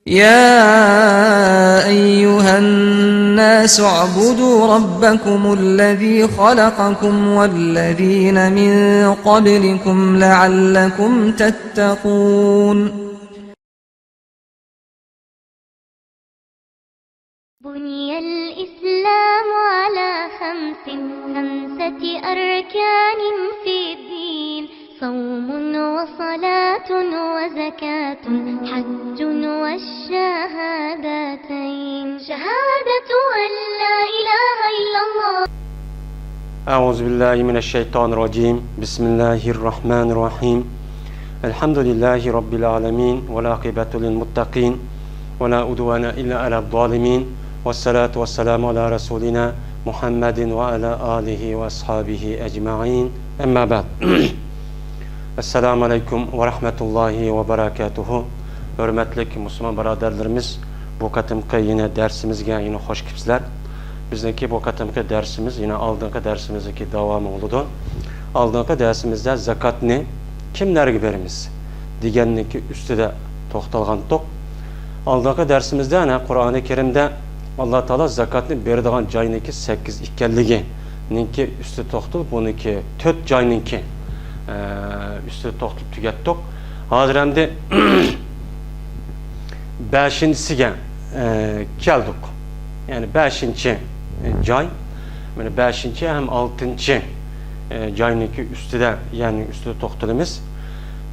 يا أيها الناس اعبدوا ربكم الذي خلقكم والذين من قبلكم لعلكم تتقون. بني الإسلام على خمسة أركان في الدين: صوم وصلاة وزكاة حج والشهادتين. شهادة أن لا إله إلا الله. أعوذ بالله من الشيطان الرجيم. بسم الله الرحمن الرحيم. الحمد لله رب العالمين والعاقبة للمتقين ولا عدوان إلا على الظالمين والصلاة والسلام على رسولنا محمد وعلى آله وأصحابه أجمعين. أما بعد. Esselamu Aleyküm ve Rahmetullahi ve Berekatuhu. Hürmetli Müslüman biraderlerimiz, bu katımki yine dersimizge yine hoş kipsler. Bizdeki bu katımki dersimiz yine aldığınki dersimizdeki devamı oldu. Aldığınki dersimizde zakatni kimlerge verimiz digenliki üstüde toxtalgan tok. Aldığınki dersimizde yani Kur'an-ı Kerim'de Allah Teala zakatni berdiğan cayniki 8 ikkenligi ninki üstü toxtul, bununki 4 cayninki üstü toxtulup tügettik. Hazır hem de 5'siga keldik. Yani 5. cay, yani 5. hem 6. cayniki üstüde yani üstü toxtulumuz.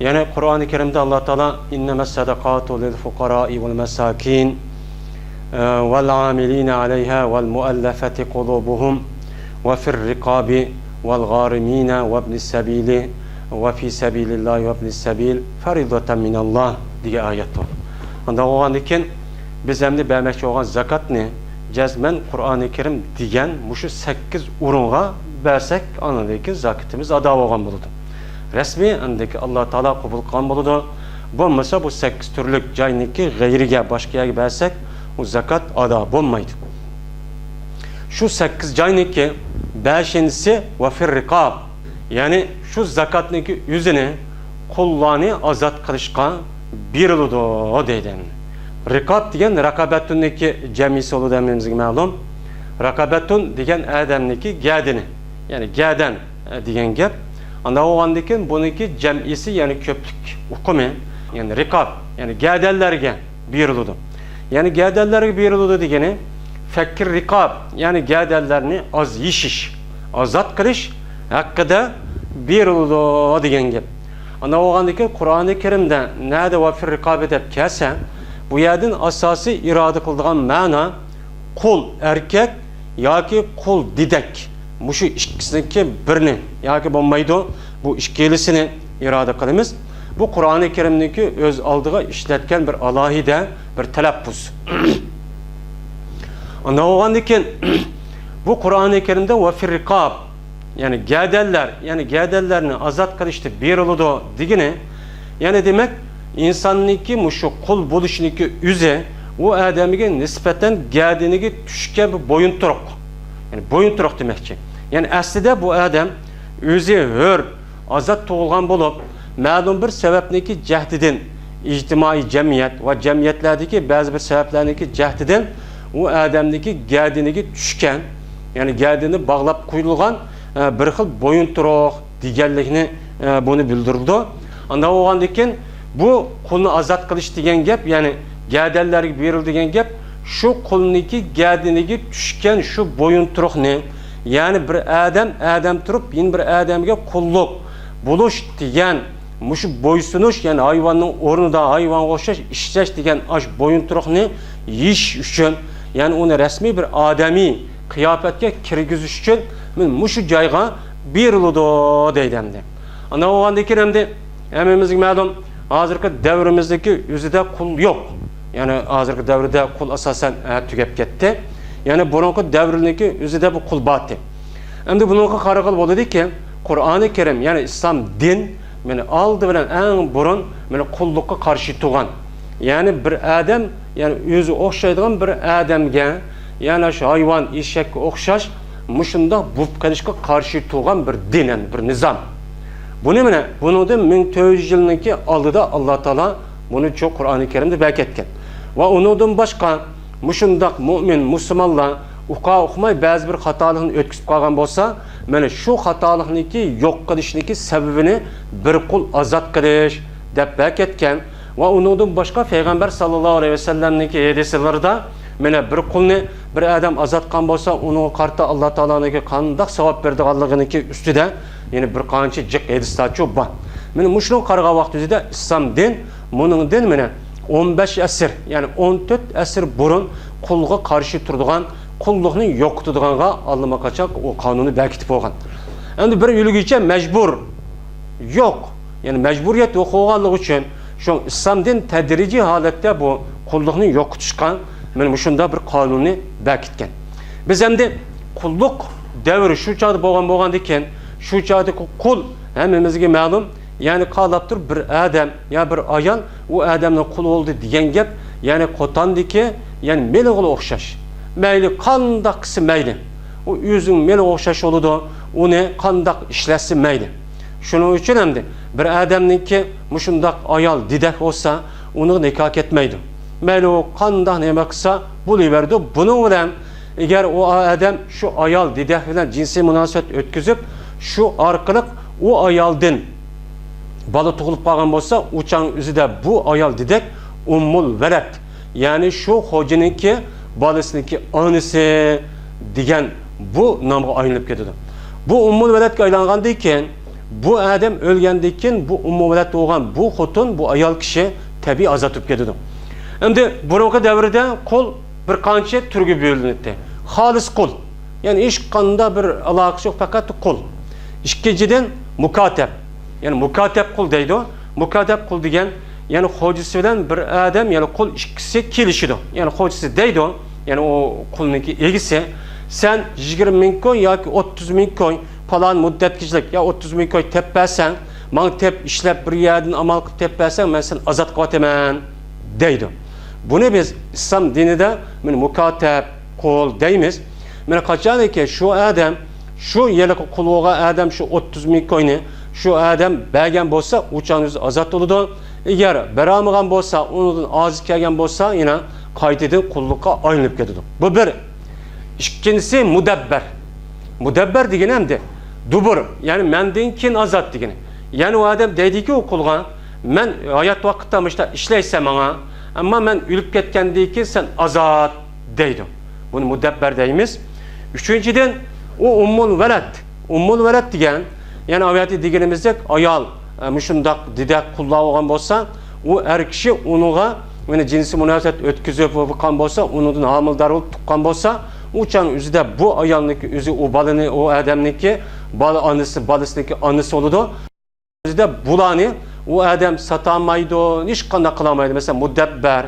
Yani Kur'an-ı Kerim'de Allah Teala innemes sadakatu lil fuqara'i vel mesakin vel amilina aleyha vel muallafati kulubuhum ve fir rikabi vel garimina ve ibnis sabili ve fi sabilillahi ve ibnis sabil faridatan minallah diye ayet var. Onda oğan iken biz hem de vermekçi olan zakat ne? Cezmen Kur'an-ı Kerim diyen muşu 8 urunğa versek anındaki zakatimiz ada olgan buludu. Resmi andaki Allah Teala kabul kılan buludu. Bulmasa bu 8 türlük cayniki gayrige başkaya versek o zakat ada bulmaydı. Şu 8 cayniki 5'incisi ve fir rikab, yani şu zakatniki yüzünü kullanı azat kılışka bir oludu o deyden. Rikab diyen rakabetunniki cemisi oludu dememizge malum. Rakabetun diyen adamniki gədini, yani gədən diyen gep. Anda o andikin bununki cemisi yani köplük hukumi, yani rikab, yani gədəllerge bir oludu. Yani gədəllerge bir oludu diyeni fakir rikab, yani gədəllerini az yişiş, azat kılış hakkında bir oludu diyen gep. Ana oğandaki Kur'an-ı Kerim'de nerede vafir rikab edip kese bu yerden asası irade kıldığın mana kul erkek ya ki kul didek. Bu şu ikisindeki birini ya ki bombaydı bu işkilisini irade kılımız. Bu Kur'an-ı Kerim'deki öz aldığı işletken bir alahide bir telaffuz. Ana oğandaki bu Kur'an-ı Kerim'de vafir rikab, yani gədəller, yani gədəllerini azat kılıştı bir oludu digine, yani demek insanlıki muşu kul buluşuniki üze o adamige nispeten gədinigi düşke bir boyun turuk. Yani boyun turuk demekçi. Yani aslında bu adam üze hör azat tuğulgan bulup ma'lum bir sebepniki cehdidin ictimai cemiyet ve cemiyetlerdeki bazı bir sebeplerdeki cehdidin o adamdaki gədinigi düşken, yani gədini bağlap kuyulgan bir xil boyun turuk digenlikini bunu bildirildi. Anda oğan diken bu kulunu azat kılış diyen gep, yani gədəllerge verildi diyen gep şu kuluniki gədinigi düşken şu boyun turuk ne? Yani bir adam turup yine bir adamge kulluk buluş diyen muşu boysunuş, yani hayvanın ornunda hayvan oşaş işleş diyen aş boyun turuk ne? Yiş üçün, yani onu resmi bir adami kıyafetke kirgiz üçün muşu cayga bir oludu deydemdi. Ana o andaki hem hemimizin malum hazırki devrimizdeki yüzüde kul yok. Yani hazırki devrede kul asasen tükep gitti. Yani bununki devrindeki yüzüde bu kul battı. Hem de bununki karakıl oldu ki Kur'an-ı Kerim, yani İslam din yani aldı bilen en burun yani kullukka karşı tuğan. Yani bir adam, yani yüzü okşaydıgan bir adamge, yani şu hayvan eşek okşaş muşunda bu kalışka karşı tuğan bir dinen, bir nizam. Bu ne mi? Bunu da 1400 yılındaki aldı da Allah Teala bunu çok Kur'an-ı Kerim'de belki etken. ve onundan başka muşundaq mümin musulmonlar uqa uqmay ba'zi bir xatolikni o'tkazib qolgan bo'lsa, mana shu xatolikniki yo'q qilishniki sababini bir qul azod qilish deb ketgan va undan boshqa payg'ambar sallallohu alayhi vasallamniki hadislarida mana bir qulni bir odam azod qilgan bo'lsa, uning qarta Alloh taoloning qanday savob berdiganliginiki ustida yana bir qancha jiq hadislar bor. Mana mushuni qarag'an vaqtida islom din buningdan mana 15 asr, yani 14 asr burun qulga qarshi turadigan, qulluqni yo'qotadiganға Alloh qachon o qonuni bekitib olgan. Endi bir yulgicha majbur yo'q. Yani mecburiyet yo'q bo'lganligi uchun shu islom din tadrijiy holatda bu qulluqni yo'qotishgan, mana shunda bir qonunni bekitgan. Biz endi qulluq davri shu chog'da bo'lgan ekan, shu chog'da qul hammamizga ma'lum, yani qalab tur bir adam ya bir ayol u adamning qul bo'ldi degan gap, yani qotandiki, yani meliga o'xshash. Mayli qandoq qilsa mayli. U o'zining meliga o'xshash bo'ladi, uni qandoq ishlasa mayli. Shuning uchun hamda bir adamniki mushundaq ayol didak olsa, uni nikoh etmaydi. Mayli u qandoq nima qilsa bo'laverdi. Buning bilan agar u odam shu ayol didak bilan jinsiy munosabat o'tkazib, shu orqali u ayoldan bola tug'ilib qolgan bo'lsa, uchan o'zida bu ayol didak ummul valad, ya'ni shu xo'jiniki bolasiniki onasi degan bu nomga aylanib ketadi. Bu ummul valadga aylangandan keyin bu adam o'lgandan keyin bu ummul valad bo'lgan bu xotin, bu ayol kishi tabiiy azotib ketadi. Endi burungi davrda qul bir qancha turga bo'linadi. Xolis qul, ya'ni hech qanday bir aloqasi yo'q, faqat qul. Ikkinchidan mukotab, ya'ni mukotab qul deydi. Mukotab qul degan, ya'ni xo'jisi bilan bir adam, ya'ni qul ikkisi kelishidi. Ya'ni xo'jisi deydi, ya'ni o qulniki egisi, sen 20 ming koy yoki 30 ming koy falan muddatkichilik ya 30 ming koy teppasan, man tep ishlab bir yerdan amal qilib teppasan, men sen azod qilaman deydi. Buni biz islom dinida men mukotab qul deymiz. Men qachonki shu adam shu yiliq qulga adam shu 30 ming koyni shu adam bergan bo'lsa, uchangiz azod bo'ladi. Agar beramagan bo'lsa, undan oziz kelgan bo'lsa, yana qaytadan qulluqqa aylanib ketadi. Bu bir. İkincisi mudabbar. Mudabbar degani hamda dubur, yani mendan keyin azod degani. Yani o adam deydiki o qulga, men hayot vaqtida mishda ishlaysan menga, ammo men o'lib ketgandan keyin sen azod deydi. Buni mudabbar deymiz. Uchinchidan o ummul valad. Ummul valad degan, yani oyati deganimizdek ayol mushundaq didak qullar bo'lgan bo'lsa, u er kishi unuga meni jinsiy munosabat o'tkazib bo'lgan bo'lsa, undan homildor bo'lib tuqqan bo'lsa, uchan o'zida bu ayolniki o'zi o balani o adamniki bola onasi bolasiniki onasi bo'ladi. O'zida bularni u adam satamaydi, hech qanday qilmaydi. Mesela mudabbar,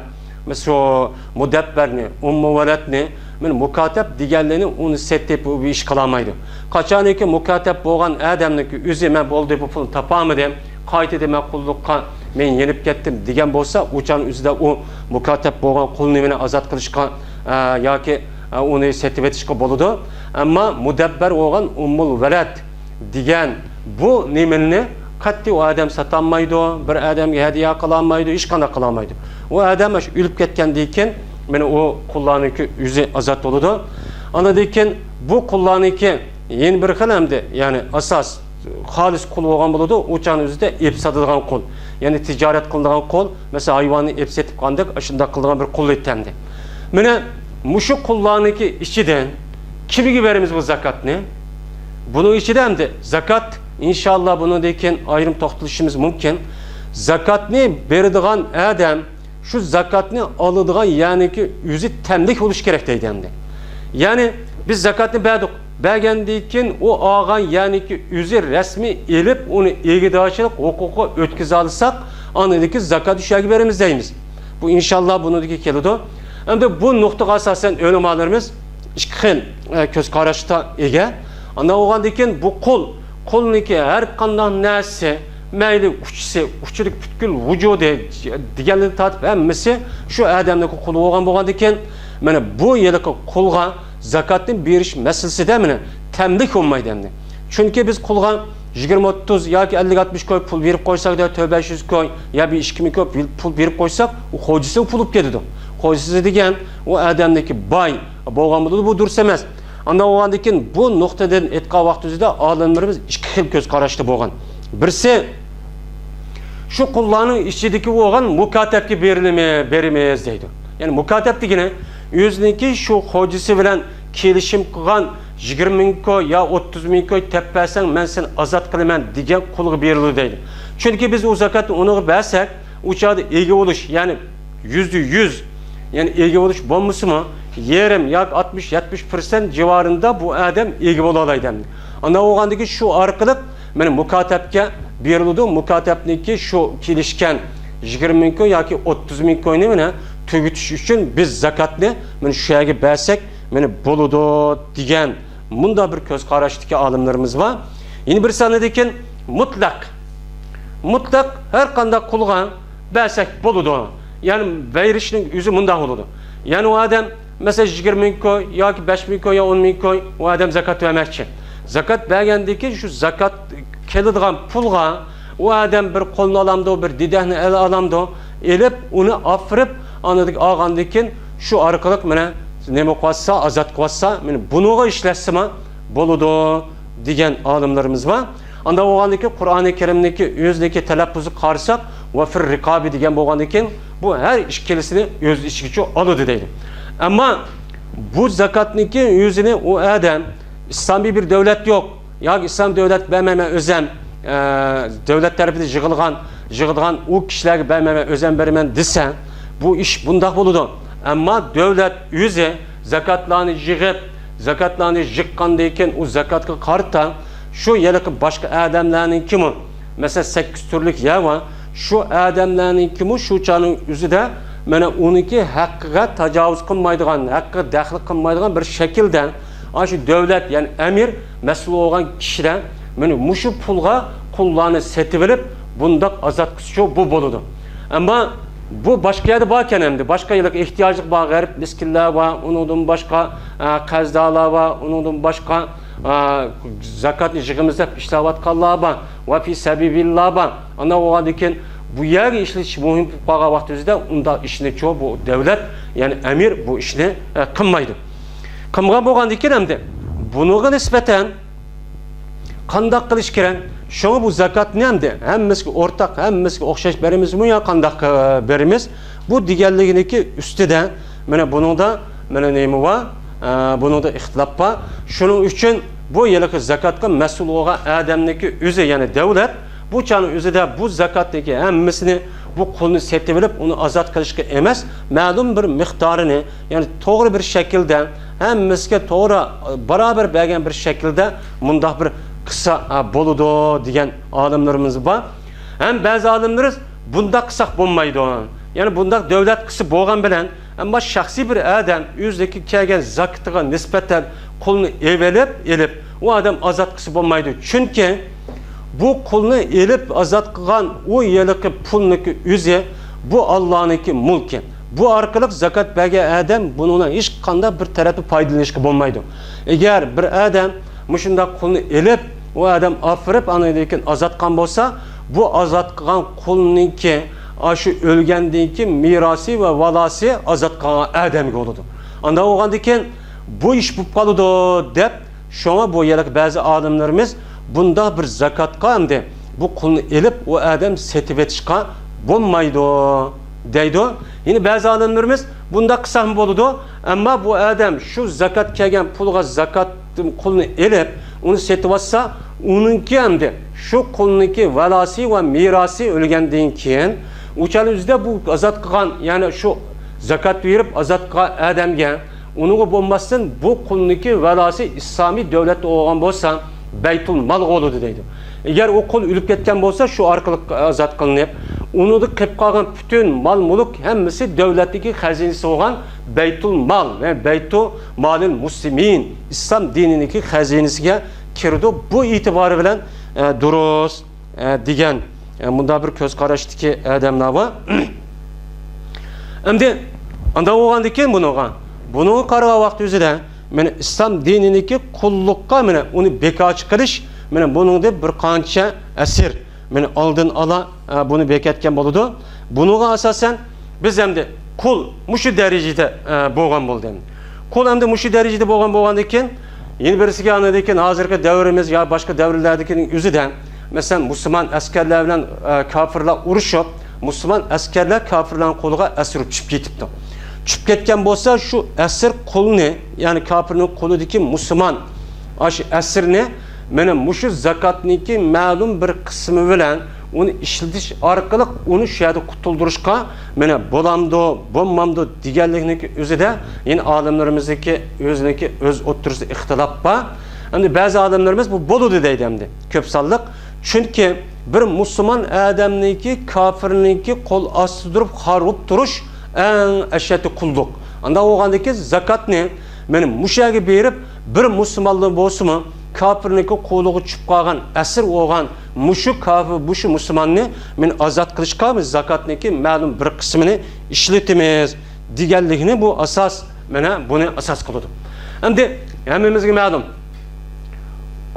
mesela mudabbarni, ummu valadni, men mukotab deganlarni uni setib bu ish qilmaydi. Qachonki mukotab bo'lgan adamniki o'zi men bo'ldi bu pulni topolmadim, qaytida men qulluqqa men yenib ketdim degan bo'lsa, uchan o'zida u mukotab bo'lgan qulni meni azod qilishga yoki uni setib etishga bo'ladi. Ammo mudabbar bo'lgan ummul valad degan bu nimani qat'iy o adam satanmaydi, bir adamga hadiya qilolmaydi, hech qanday qilolmaydi. O adam o'lib ketgandan keyin meni o qullarniki o'zi azod bo'ladi. Andan keyin bu qullarniki yana bir xil hamda, ya'ni asos xolis qul bo'lgan bo'ladi, o'chan o'zida ep sotadigan qul. Ya'ni tijorat qiladigan qul, masalan hayvonni ep setib qanday shunda qiladigan bir qul etamdi. Mana mushu qullarniki ichidan kimga beramiz bu zakatni? Buning ichida hamda zakat inshaalloh bundan keyin ayrim to'xtalishimiz mumkin. Zakatni beradigan adam şu zakatni oladigan, ya'niki o'zi tamlik bo'lish kerak deydi endi. Ya'ni biz zakatni berdik. Bergandan keyin o olgan, ya'niki o'zi rasmiy elib uni egidorchilik huquqi o'tkaza olsak, anadagi zakat ushaga beramiz deymiz. Bu inshaalloh bundan keladi. Endi bu nuqtaga asosan ulamolarimiz ikki xil ko'z qarashda ega. Ana olgandan keyin bu qulniki har qanday narsa mayli uchisi, uchilik butkul vujudi deganlarni tatib hammasi shu odamning quli bo'lgandan keyin mana bu yilgi qulga zakatni berish masalasida mana tamlik bo'lmaydi endi. Chunki biz qulga 20-30 yoki 50-60 koy pul berib qo'ysak da 500 koy ya bir 2000 koy pul berib qo'ysak, u xo'jisi pul olib ketadi. qo'ysiz degan u odamniki boy bo'lgan bo'ladi, bu durust emas. Anda bo'lgandan keyin bu nuqtadan aytgan vaqtimizda olimlarimiz ikki xil ko'z qarashda bo'lgan. Birisi shu qullarning ichidagi bo'lgan mukotabga berimiz deydi. Ya'ni mukotab degani o'ziniki shu hojisi bilan kelishim qilgan 20 ming koy ya 30 ming koy teppasan men seni azat qilaman degan qulga beriladi deydi. Chunki biz o zakatni unuga bersak, u chog'da ega bo'lish, ya'ni %100 yani ega bo'lish bo'lmasimi, yerim yoki 60-70% civarında bu adam ega bo'la oladi. Ana o'g'andagi shu orqali mana mukotabga beriladi. Mukotabniki shu kelishgan 20 ming koy yoki 30 ming koyni mana tugutish uchun biz zakatni mana shu yerga bersak, mana bo'ladi degan bunda bir ko'z qarashdagi olimlarimiz var. Yine bir sanadaki mutlaq her qanday qulga bersak bo'ladi. Yani berishning o'zi bunda bo'ladi. Yani o adam mesela 20 ming koy yoki 5 ming koy ya 10 ming koy o adam zakat vermekçi. Zakat bergandeki şu zakat keladigan pulga o adam bir qo'lni alamdı, bir didahni alamdı, elib uni afirib anadik olgandan şu orqali mana nima qilsa, azat qilsa, mana bunuga ishlasimi bo'ladi degan olimlarimiz var. Anda bo'lgandan keyin Qur'oni Karimdagi o'zidagi talaffuzni qarasak, va fir riqobi degan bo'lgandan keyin bu her ikkilisini o'z ichiga oladi deydi. Ama bu zakatniki o'zini o adam İslami bir devlet yok. Ya İslam devlet vermeme özem devlet tarafından yığılgan o kişilerge vermeme özem vermen desen bu iş bunda buludu. Ama devlet yüze zakatlarını yığıp zakatlarını yıkkandayken o zakatka karta şu yılıkı başka adamlarının kimi mesela 8 türlük yer var. Şu adamlarının kimi şu çanın yüzü de mana onunki hakkıga tacavuz kılmaydıgan, hakkıga dahil kılmaydıgan bir şekilden şu devlet yani emir mesul olan kişiler yani muşu pulga kullarını setip verip bundak azat kısışı bu boludu. Ama bu başka yerde varken hem de başka yıllık ihtiyacı var, garip miskiller var, onun başka kazdalar var, onun başka zakat işimizde işlevatkallar var, ve fi sebibillah var. Ana o adeken bu yer işleyiş muhim para vaktimizde onda işini çoğu bu devlet yani emir bu işini kılmaydı. Kımga bo'lgan ekan hamda bunuga nisbatan qanday qilish kerak? Şunu bu zakatni hamda hammasiga o'rtaq, hammasiga o'xshash berimizmi yo qanday berimiz? Bu deganliginiki ustida mana buningda mana nima bor? Buningda ixtilof bor. Shuning uchun bu yilgi zakatga mas'ul bo'lgan odamniki o'zi ya'ni davlat bu chanın o'zida bu zakatdagi hammasini bu qulni setib olib uni azat qilishga emas, ma'lum bir miqdorini ya'ni to'g'ri bir shaklda hammasiga to'g'ri barobar bergan bir shaklda mundaq bir qissa bo'ladi degan olimlarimiz bor. Ham ba'zi olimlar bundaq qilsak bo'lmaydi. Ya'ni bundaq davlat qisi bo'lgan bilan amma shaxsiy bir odam o'zidagi kelgan zakatiga nisbatan qulni elib u odam azat qisi bo'lmaydi. Chunki bu kulni elib azat qilgan o yilki pulniki o'zi bu Allah'niki mulki. Bu orqali zakat bergan odam bundan hech qanday bir tarafi foydalanishga bo'lmaydi. Agar bir odam mushunda qulni elib o odam afirib anadan azat qilgan bo'lsa, bu azat qilgan qulniki shu o'lgandan keyin mirosi va valasi azat qilgan odamga bo'ladi. Unda bo'lgandan keyin bu ish bo'lib qoladi deb shunga bu yilki ba'zi olimlarimiz bunda bir zakatqa hamda bu qulni elib o adam setib etishqa bo'lmaydi deydi. Yine bazı olimlarimiz bunda qilsa ham bo'ladi, ammo bu adam shu zakat kelgan pulga zakat qulni elib uni setib olsa, uningki hamda shu qulniki valasi va mirosi o'lgandan keyin o'chal o'zida bu azat qilgan, ya'ni shu zakat berib azat qilgan odamga uniga bo'lmasdan bu qulniki valasi islomiy davlat bo'lgan bo'lsa Beytul mal oldu deydi. Eğer o kul ölüp ketken olsa şu arkalık azat kılınıp, onu da kıp kalan bütün mal muluk hemmisi devletteki hazinesi olan Beytul mal ve Beytul malin muslimin İslam dinindeki hazinesine kirdi. Bu itibarı bilen duruz diyen bunda bir köz karıştaki adamlar var. Şimdi anda oğan diken bunu karığa vakti üzere men İslam dinindeki kullukka men onu bekar qilish men buningda bir qancha asir men oldin ala bunu bekatgan bo'ladi. Bunuga asosan biz hamda kul muşu derecede bo'lgan bo'ldi. Kul endi muşu derecede bo'lgandan keyin yeni birisiga anladıkken hozirgi davrimiz ya başka davrlardaginin o'zidan mesela Müslüman askerler bilan kafirlar urushib, Müslüman askerler kafirlarning qo'liga asir tushib ketibdi. Tushib ketgan bo'lsa, shu asir qo'lni, ya'ni kafirning qo'lidagi Müslüman ash asirni mana mushu zakatniki ma'lum bir qismi bilan uni ishlatish orqali uni shu yerda qutuldirishga mana bo'lamdi, bo'lmamdi deganlikning o'zida ya'ni olimlarimizniki o'ziniki o'z o'ttirisida ixtilof bor. Endi ba'zi olimlarimiz bu bo'ladi deydi endi. Ko'p sonliq. Chunki bir musulmon odamniki kofirniki qo'l ostida turib xarib turish eng ashaddiy qulluq. Anda o'g'andiki zakatni mana mushaga berib bir musulmonlar bo'lsa-mi kafirniki qo'liga tushib qolgan asir bo'lgan mushu kafir bushu musulmonni men ozod qilishga biz zakatniki ma'lum bir qismini ishlatamiz deganlikni bu asos mana buni asos qiladi. Endi hammamizga ma'lum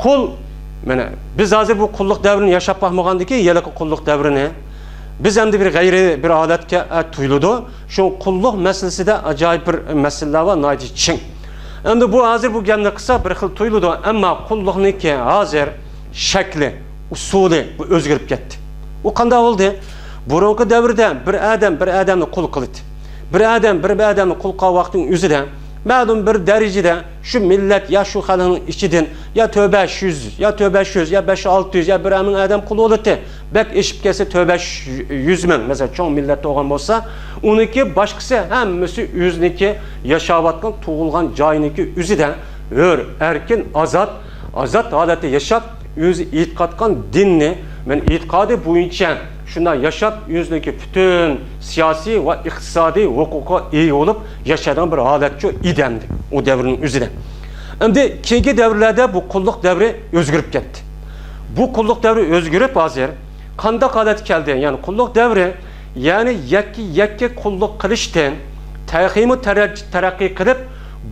qul mana biz hozir bu qulluq davrini yashab bo'lmagandiki yalaqi qulluq davrini biz endi bir g'ayri bir holatga tuyuladi. Shu qulluq masalasida ajoyib bir masalalar va noyati ching. Endi bu hozir bu gapni qilsa bir xil tuyuladi, ammo qulluqniki hozir shakli, usuli bu o'zgarib ketdi. U qanday bo'ldi? Burungi davrda bir odamni qul qildi. Bir odamni qul qilgan vaqtning o'zida ma'lum bir darajada shu millat ya shu xalqning ichidan ya 500 ya 500 ya 500 ya 1000 odam qul bo'ldi. Bak eshib kelsa 100 ming mesela cho'ng millat bo'lgan bo'lsa, uniki boshqasi hammasi o'ziniki yashayotgan, tug'ilgan joyiniki o'zidan erkin, azod holatda yashab, o'zi e'tiqodgan dinni, men e'tiqodi bo'yicha shunday yashab, o'ziniki butun siyosiy va iqtisodiy huquqqa ega bo'lib yashaydigan bir holatcha edamdi u davrning o'zida. Endi keyingi davrlarda bu qulluq davri o'zgarib ketdi. Bu qulluq davri o'zgarib hozir qanday holat keldi? Ya'ni qulluq davri, ya'ni yakka qulluq qilishdan taraqqiy qilib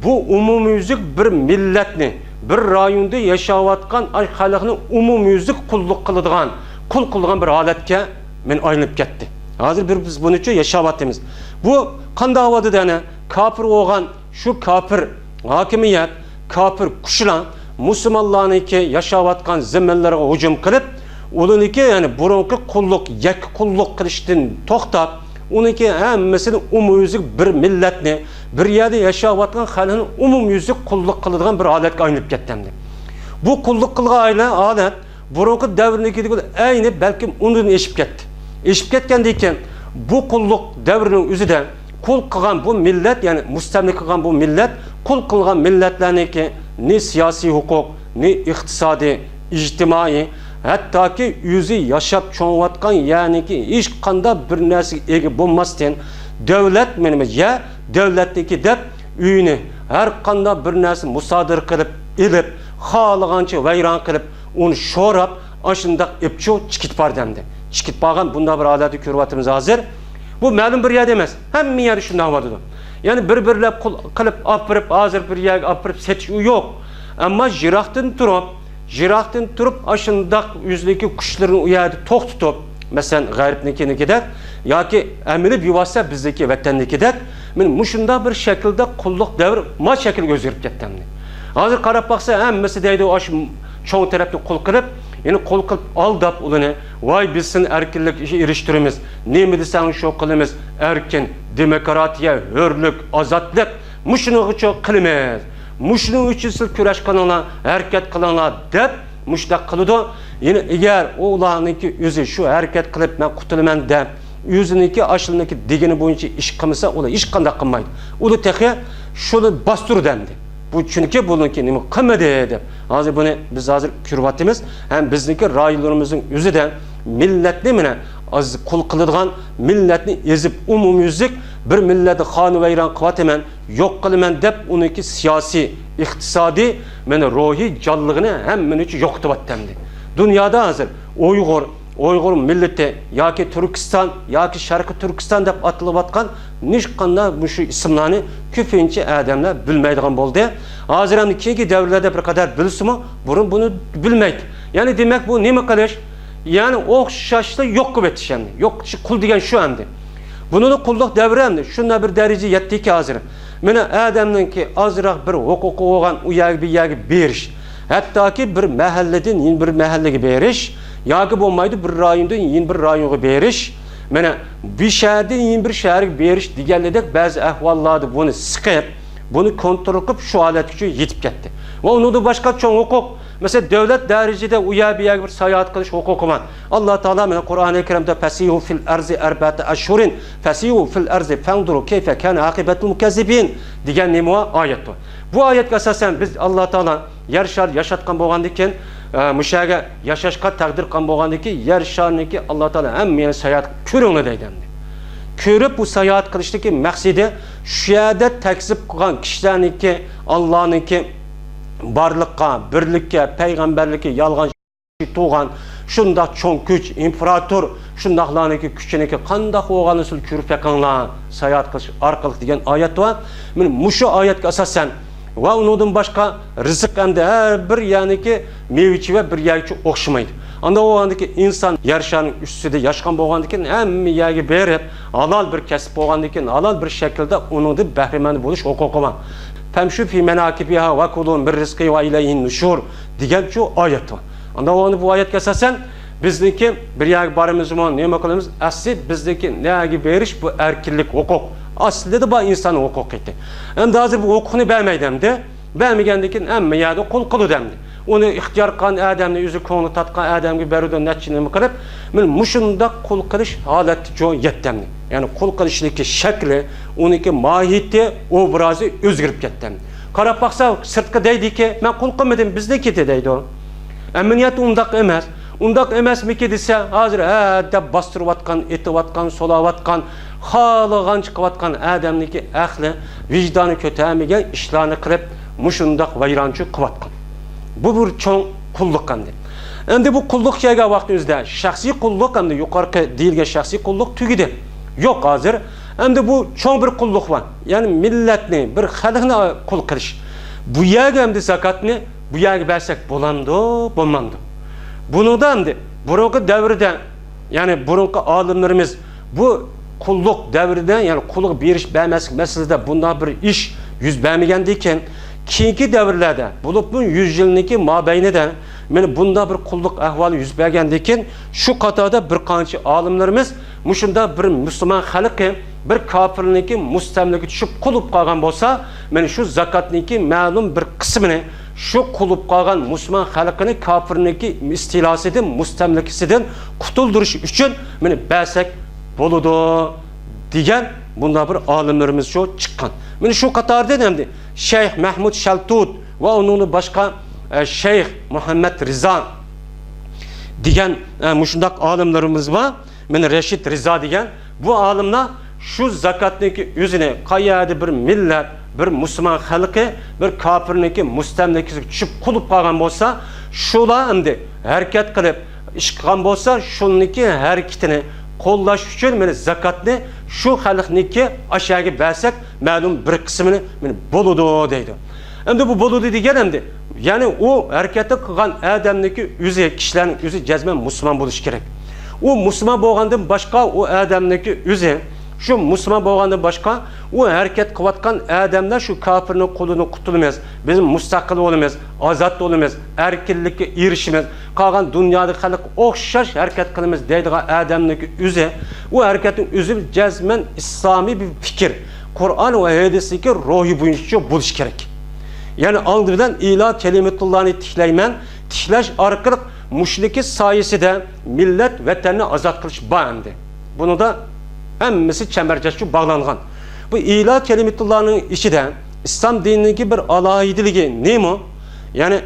bu umumyuzlik bir millatni, bir rayonda yashayotgan xalqni umumyuzlik qulluq qiladigan, qul qilgan bir holatga men aylanib ketdi. Hozir biz bunicha yashayapmiz. Bu qanday bo'ldi dena? Kafir bo'lgan shu kafir hokimiyat, kafir kuchlar musulmonlarniki yashayotgan zaminlarga hujum qilib, ularniki ya'ni burungi qulluq, yakka qulluq qilishdan to'xtab, uniki hammasini umumyuzlik bir millatni, bir yerda yashayotgan xalqni umumyuzlik qulluq qiladigan bir holatga aylanib ketdi. Bu qulluq qilgan holat burungi davrnikidagi ayni balkim undan eshib ketdi. Eshib ketgandan keyin bu qulluq davrining o'zida qul qilgan bu millat, ya'ni mustamlik qilgan bu millat, qul qilgan millatlarniki ne siyosiy huquq, ne iqtisodiy, ijtimoiy, hattoki o'zi yashab cho'ng'ayotgan, ya'niki hech qanday bir narsaga ega bo'lmasdan davlat menimi ya davlatniki deb uyini har qanday bir narsa musodir qilib, ilib, xohlagancha vayron qilib, uni sho'rab, ashundaq epcho chiqib bordamdi. Chiqib bo'lgan bunda bir holatni ko'ryapmiz hozir. Bu ma'lum bir yer emas. Hamma yer shunday bo'ladi. Ya'ni bir-birlab qilib olib hozir bir yerga olib setish yo'q. Ammo jiroqdan turib ashundaq yuzliki kuchlarni u yerda to'xtatib, masalan, g'arbnikidek yoki amili bevosita bizdagi vatanniki men mushunda bir shaklda qulluq davri ma shaklga o'zgarib ketdi. Hozir qarab baqsa hammasi deydi o'sh cho'ng tarafni qul qilib, ya'ni qul qilib aldab ularni, voy biz sen erkinlik erishtiramiz, nima desang shu qilamiz, erkin, demokratiya, hurlik, ozodlik, mushuni uchun qilamiz. Mushning uchun siz kurash qilinglar, harakat qilinglar deb mushtaq qiladi. Ya'ni agar ularniki o'zi shu harakat qilib men qutulaman deb o'ziniki ashliniki degani bo'yicha ish qilmasa, ular hech qanday qilmaydi. Ular texe shuni bostirdi. Bu chunki buniki nima qilmadi deb. Hozir buni biz hozir ko'ryapmiz. Ham bizniki rayonlarimizning o'zidan millatni mana az qul qiladigan, millatni ezib umumyuzlik bir millatni xonavayron qilaman, yo'q qilaman deb uniki siyosiy, iqtisodiy, mana ruhiy jonligini hammani uchun yo'qotyapti. Dunyoda hozir Uyg'ur millati yoki Turkiston yoki Sharqiy Turkiston deb atilayotgan nishqanda bu shu ismlarni ko'pincha odamlar bilmaydigan bo'ldi. Hozir ham keyingi davrlarda bir qadar bilsimi, burun buni bilmaydi. Ya'ni demak bu nima qilish? Ya'ni o'xshashda yo'q qilib o'tish endi. Yo'q qul degan shu endi. Bunun kulluk devri şuna bir derece yetti ki hazır. Mene adamınki azraq bir hukuku olan uyag bir beriş. Hatta ki bir mahalleden yeni bir mahallege beriş. Yagi olmaydı bir rayondan yeni bir rayonga beriş. Mene bir şehirden yeni bir şehirge beriş digenledek bazı ahvallarda bunu sıkıp, bunu kontrol kılıp şu alet gücü yetip gitti. Ve onu da başka çoğun hukuk. Mesela devlet derecede uyag bir seyahat kılış hukuku var. Allah Teala mene Kur'an-ı Kerim'de fesihu fil arzi erbate aşhurin fesihu fil arzi fenduru keyfe kâne akibetul mukezzibin diyen nemu ayet var. Bu ayet esasen biz Allah Teala yer şar yaşatkan boğandıkken müşahede yaşaşka takdir kan boğandıki yer şarniki Allah Teala hem yani seyahat körüğüne deydendi. Körüp bu seyahat kılıştaki maksidi şu yerde tekzip kılan kişilerinki Allah'ınki barlıkka, birlikке, peygamberlikке yalgan tuğan, şundak çoğun güç, imparator, şundaklarınki küçüneki kandak oğanı sül kürüp yakanlar seyahat kılış arkalık diyen ayet var. Muşu ayet esasen ve ondan başka rızık hem de her bir yani ki meyviçi ve bir yerçi okşamaydı. Anda o andaki insan yarışanın üstünde yaşkan boğandıkken hem yagi berip halal bir kesip boğandıkken halal bir şekilde onun da behremen buluş hukuku var. Femşu fi menakibiha ve kulun bir rizqi ve ileyhin nuşur diyen şu ayet var. Anda o anda bu ayet kesasen bizdeki bir yagi barımız mı ne makalımız asli bizdeki ne yagi beriş bu erkillik hukuk. Aslında da bu insanın hukuk etti. Hem de hazır bu hukukunu beğenmeydim de beğenmeyendikin emme ya da kul kulu demdi. Onu ihtiyar kan adamını yüzü konu tatkan adam gibi berudun netçini kırıp muşunda kul kılış haleti çoğu yettemdi. Yani kul kılışındaki şekli, onunki mahiyeti, obrazı özgürüp yettemdi. Karap baksa sırtkı deydi ki ben kul kılmadım bizdeki de deydi o. Emniyet undak emez. Undak emez mi ki dese hazır de bastırıvatkan, etivatkan, solavatkan, halıgan çıkıvatkan adamniki ahli, vicdanı kötüemegen işlerini kırıp muşundak vayrancı kıvatkan. Bu bir çoğun kulluk kandı. Endi bu kulluk şeyge vaktimizde şahsi kulluk hem de yukarı değilge şahsi kulluk tügüdü. Yok hazır. Hem de bu çoğun bir kulluk var. Yani milletini, bir halkına kul kılış. Bu yege hem de zakatını bu yege versek bulandı, bulmandı. Bunu da hem de burunki devirde yani burunki alimlerimiz bu kulluk devirde yani kulluk bir iş beğenmez meselede bundan bir iş yüz beğenmegendiyken keyinki devirlerde bulup bu 100 yılındaki mabeyni'de bunda bir kulluk ahvali yüz bergendikin şu katada bir kançı alimlerimiz muşunda bir Müslüman halkı bir kafirliğindeki mustemliki düşüp kulup kalgan bolsa şu zakatniki malum bir kısmını şu kulup kalgan Müslüman halkının kafirliğindeki istilasıdın mustemlikisinden kutulduruş için bəsek boludu diyen bunda bir alimlerimiz şu çıkan. Şu katarda demdi Şeyh Mahmud Şaltut ve onun başka Şeyh Muhammed Rıza diyen muşundak alimlerimiz var. Reşit Rıza diyen bu alimler şu zakatniki yüzüne kayyade bir millet, bir Müslüman halkı, bir kafirniki mustemlikisi düşüp kulup kalgan bolsa şula hamdi hareket kılıp iş kılgan bolsa şununki hareketini qo'llash uchun zakatni şu xalqniki aşağıya versek malum bir kısmını boludu deydi. Endi bu boludu degan endi yani o hareketi kılgan adamniki yüzü kişilerin yüzü cezmen Müslüman buluş gerek. O Müslüman boğandan başka o adamniki yüzü şu Müslüman boğandan başka o hareket kıvatkan adamlar şu kafirinin kolunu kutulmaz. Bizim müstakil olmaz, azat olmaz, erkillikle erişimiz. Kalgan dünyada halk okşaş hareket kılmaz deydiği adamdaki yüzü. O hareketin yüzü cezmen İslami bir fikir. Kur'an ve hadisdeki ruhi boyunca buluş gerek. Yani aldırdan ilah kelimetullahını tihleymen, tihleş arkalık müşriki sayesinde millet vatanını azat kılış bağımdı. Bunu da hemmesi çemberceşçi bağlanğan. Bu ilah kelimetullahının işi de İslam dinindeki bir alayidiligi ne mi? Yani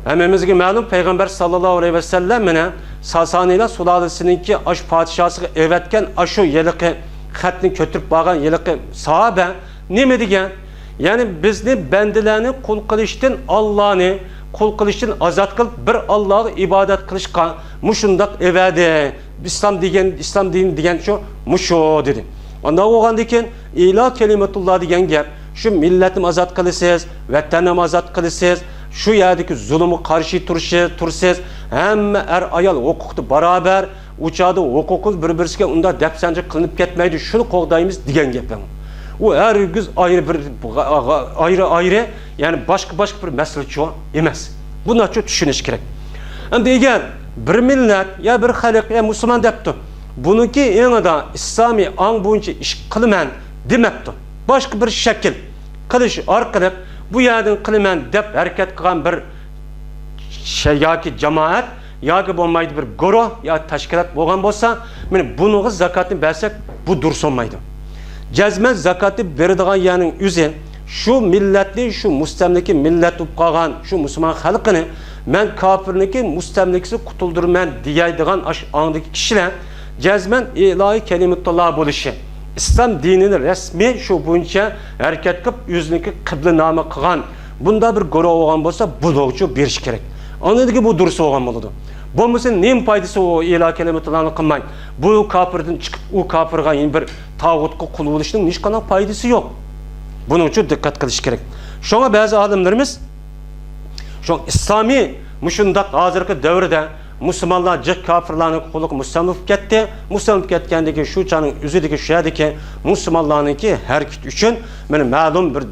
hemmemizge malum Peygamber sallallahu aleyhi ve sellem Sasaniler sulalesininki aş padişahı evetken aşu yelikı xatni kötürüp bağan yelikı sahabe ne mi diyen? Yani bizni bendilerini kul kılıştın Allah'ını kul kılıştın azat kılıp bir Allah'ı ibadet kılışkan muşundak evade İslam dini diyen şu muşo dedi. Ondan oğan diken ilah kelimetullah diyen gel şu milletim azat kılısız vatanım azat kılısız şu yerdeki zulümü karşı tursiz hem er ayal hukuktu beraber uçada hukuku bir-birisiga unda depsence kılınıp ketmeydi. Şunu qoğdayımız diyen gepim. O her güz ayrı yani başka bir mesele çoğu emas. Bunu açık düşünüş gerek. Endi eğer bir millet ya bir halk ya Müslüman depti. Bununki en da İslami an boyunca iş kılmen demepti. Başka bir şekil kılış arkalık bu yerden kılmen dep hareket kılan bir şey ya ki cemaat ya ki olmaydı bir goro ya teşkilat boğan bolsa bunu zakatını versek bu dursunmaydı. Cezmen zakatı verdiğin yani üzerine şu milletli, şu müstemleki millet upqagan, şu Müslüman halkını men kafirniki müstemlikisi kutuldurman diyaydigan andaki kişiler cezmen ilahi kelimetullah buluşu. İslam dinini resmi şu boyunca hareket kıp yüzüneki kıble namı kıgan bunda bir goro olgan bolsa bunu beriş gerek. Anladaki bu dursa olgan boludu. Bu musun neyin faydası o ilahi kelimetullah'ını kılmayın. Bu kafirden çıkıp o kafirga yeni bir tağutku kul oluşunun hiç kadar faydası yok. Bunun için dikkat kılış gerek. Şuna bazı adamlarımız şu İslami müşundak hazırki devrede Müslümanlar cek kafirlarının kuluk müstemlif ketti. Müstemlif ketkendeki şu çanın üzüdeki şu yerdeki Müslümanlarınki hareket için benim malum bir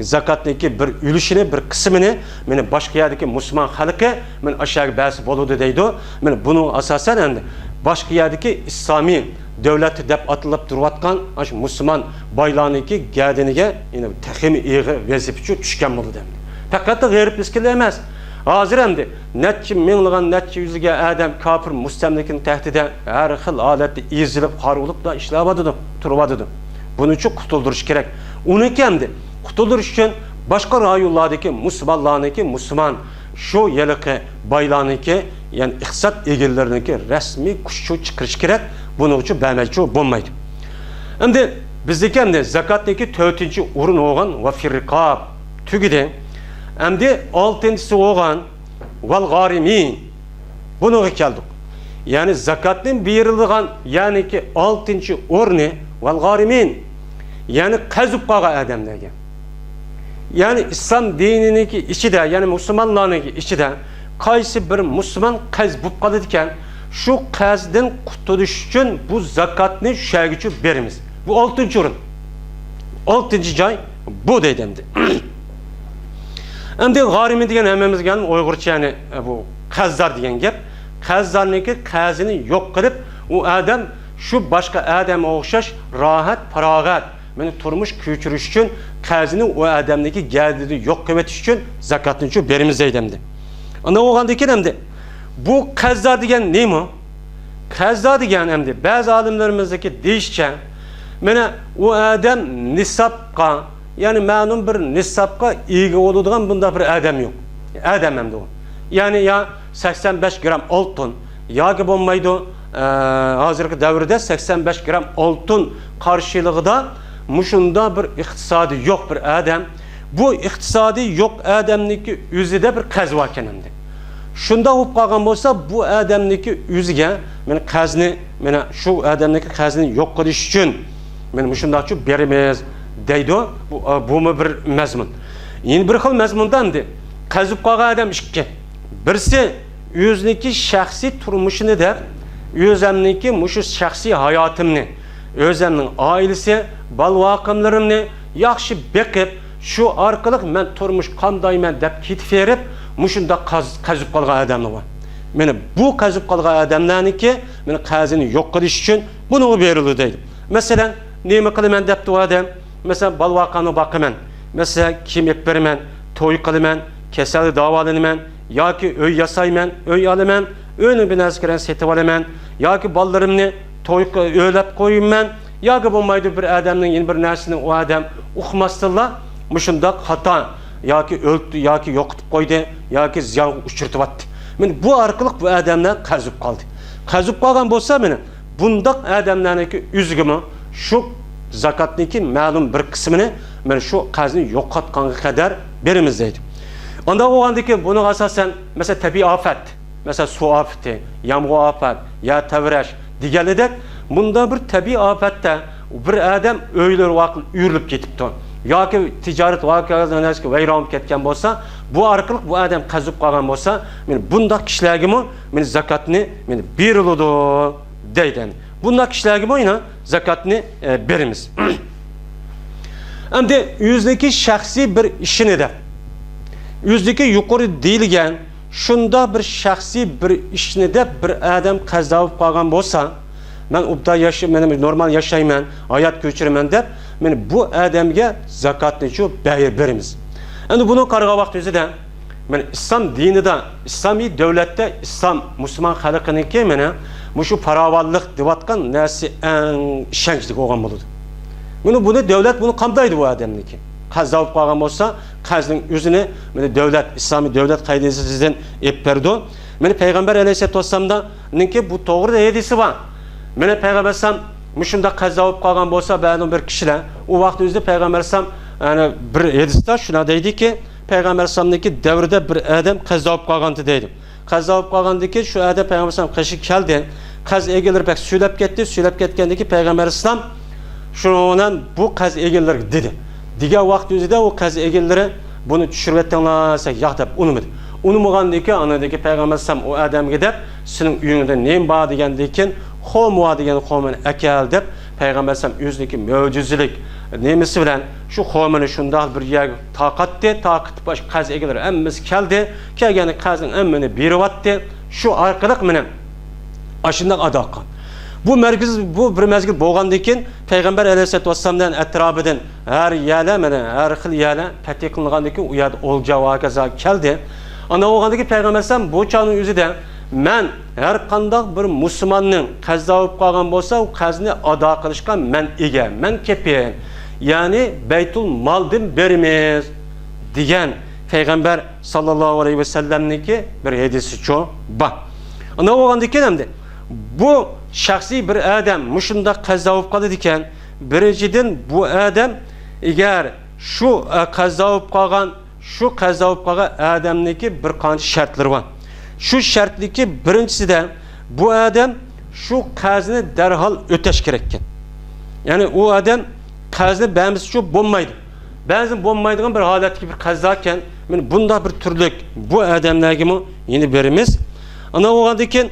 zakatniki bir ülüşünü, bir kısmını benim başka yerdeki Müslüman halkı ben aşağı bazı boludu deydi. Ben bunu asasen endi başka yerdeki İslami devleti dep atılıp durvatkan Müslüman baylarınki geldiğine yine tehimi iyi vazifeci düşken bolu demdi. Fakat da garip riskli emez. Hazır emdi. Netçi minliğen netçi yüzüge adam kafir müstemlikin tehdide her xil alette izilip harulup da işlavadıdı, turvadıdı. Bunun için kurtulduruş gerek. Onu kendi kurtulduruş için başka rayullardaki Müslümanlarınki Müslüman şu yelikı baylarınki yani iqtisat egillerinki resmi kuşçu çıkırış gerek. Bunun için bemelçi olmaydı. Şimdi bizdeki hem zakattaki 4. urun olgan ve firrikab tügüde hem de 6.sı olgan vel garimin bunu geldik. Yani zakatın verildiğin yani ki 6. urnu vel garimin yani kazıp kağa adamlarga. Yani İslam dinindeki içi de yani Müslümanlarınki içi de kaysi bir Müslüman kaz bulup kalıdırken şu kazdan kurtuluş için bu zakatını şergiçi verimiz. Bu 6. urun. 6. cay bu dedemdi. Hem de garimin diyen hemimiz geldim Uygurça yani bu kazdar diyen gep. Kazdarniki kazını yok kılıp o adam şu başka adama okşaş rahat paragat. Beni turmuş küçürüş için kazını o adamdaki geldiği yok kıymetiş için zakatını için verimiz dedemdi. Ana oğandaki demdi. Bu kazdar diyen ne mi? Kazdar diyen emdi. Bazı alimlerimizdeki değişçe mene o adam nisapka yani malum bir nisapka iyi olduğundan bunda bir adam yok. Adam hem de o. Yani ya 85 gram altın ya ki olmaydı hazırki devirde 85 gram altın karşılığında muşunda bir iktisadi yok bir adam. Bu iktisadi yok adamniki yüzüde bir kaz varken hem de. Şunda olup kalgan olsa bu adamniki yüzüge men kazni mena şu adamniki kazni yok kılış için men muşunda şu berimiz deydi. Bu mu bir mezmun. Yeni bir xil mezmundandı. Kazıp kalgan adam işki. Birisi yüzniki şahsi turmuşunu der, özemniki muşu şahsi hayatımını, özemnin ailesi, balvakımlarımını yaxşı bekip şu arkalık men turmuş kandaymen dep kitip verip muşunda kazıp kalgan adamı var. Meni bu kazıp kalgan adamlarınki meni kazını yok kılış için bunu verildi deydi. Mesela neymi kılımen depti o adam? Mesela balvakanı bakımen, mesela kim yapırmen, toy kılımen, keseli davalınmen, ya ki öy yasaymen, öy alımen, öyle bir nazikeren seti alımen, ya ki ballarımını toy öylep koyayım men, ya ki bulmaydı bir adamın yeni bir nersini o adam uxmastılar, muşunda hata, ya ki öldü, ya ki yokutup koydu, ya ki ziyan uçurtup attı. Bu arkalık bu adamlar kazıp kaldı. Kazıp kalgan bolsa benim, bundak adamlarınki üzgümü, şu zakatniki malum bir kısmını ben şu kazını yok katkanı kadar birimizdeydi. Onda o andaki bunu asasen mesela tabi afet, mesela su afeti, yağmur afet, ya tevreş diğerleri bunda bir tabi afette bir adam öyle vakit yürülüp gitipti. Ya ki ticaret vakıasından eski veyran ketken bolsa bu arkalık bu adam kazıp kalgan olsa, bunda kişilerge mi zakatını berildi deydi. Bunda kişilerge mi zakatını berimiz. Endi yüzdeki şahsi bir işini de, yüzdeki yukarı değilgen, şunda bir şahsi bir işini de bir adam kazıp kalgan olsa, ben ubda yaşayayım, normal yaşayayım, hayat göçüreyim de, bu adamga zakatını şu berimiz. Endi bunu qarığa vaqtı de, İslam dinide, İslami devlette, İslam Müslüman halkınınki şu paravallık divatkan nesi en işençlik olan buludu. Bunu devlet bunu kamdaydı bu adamınki. Kaz davıp kalgan olsa, kazın yüzüne devlet, İslami devlet kaydesi sizden epperdi. Peygamber Aleyhisselatü Vesselam'da bu doğru da hedisi var. Peygamber Sam müşunda kaz davıp kalgan olsa benim bir kişiler, o vaxtı yüzde Peygamber Sam yani bir hediste şuna deydi ki, Peygamber Sam'daki devrede bir adam kaz davıp kalgandı deydim. Kaz davıp kalgandı ki şu adam Peygamber Sam kaşı keldi. Kaz egelir pek söylep gitti. Söylep getkendeki Peygamber İslam şundan bu kaz egelir dedi. Dige vakti yüzde o kaz egeleri bunu düşürvettenlerse yaktap unumadı. Unumagandaki anadaki Peygamber İslam o adam gidip senin üyünde neyim bağ digendeyken Homuğa degen homen ekel dep Peygamber İslam yüzdeki mevcuzilik nemesi bilen şu homeni şundal bir yer taqatdi, taqat baş kaz egeler emmesi keldi, kelgeni kazın emmeni birivatdi, şu arkalık menen aşındak adaqan. Bu bir mezgil bolgandikin Peygamber Aleyhisselatü Vesselam'dan etrafıdan her yere her xil yere tetkik kılıngandikin uyad olca vakaza keldi. Ana olgandaki Peygamber Aleyhisselam bu çağının yüzüde men her kandak bir Müslümanın kaz davıp kalgan bolsa o kazını ada kılışkan men ege, men kepeyen. Yani Beytul Mal'din berimiz diyen Peygamber sallallahu aleyhi ve sellem'niki bir hedisi çoğu bak. Ana olgandaki demdi. Bu şahsi bir adam müşunda kaz davıp kalı diken birinciden bu adam eğer şu kaz davıp kalgan adamdaki bir kanç şartları var. Şu şartlıki birincisi de bu adam şu kazını derhal öteş gerekken. Yani o adam kazını beğenmesi şu bombaydı. Benzin bombaydığın bir halet gibi kazlarken bunda bir türlük bu adamlarımı yeni berimiz. Ana oğlandıkken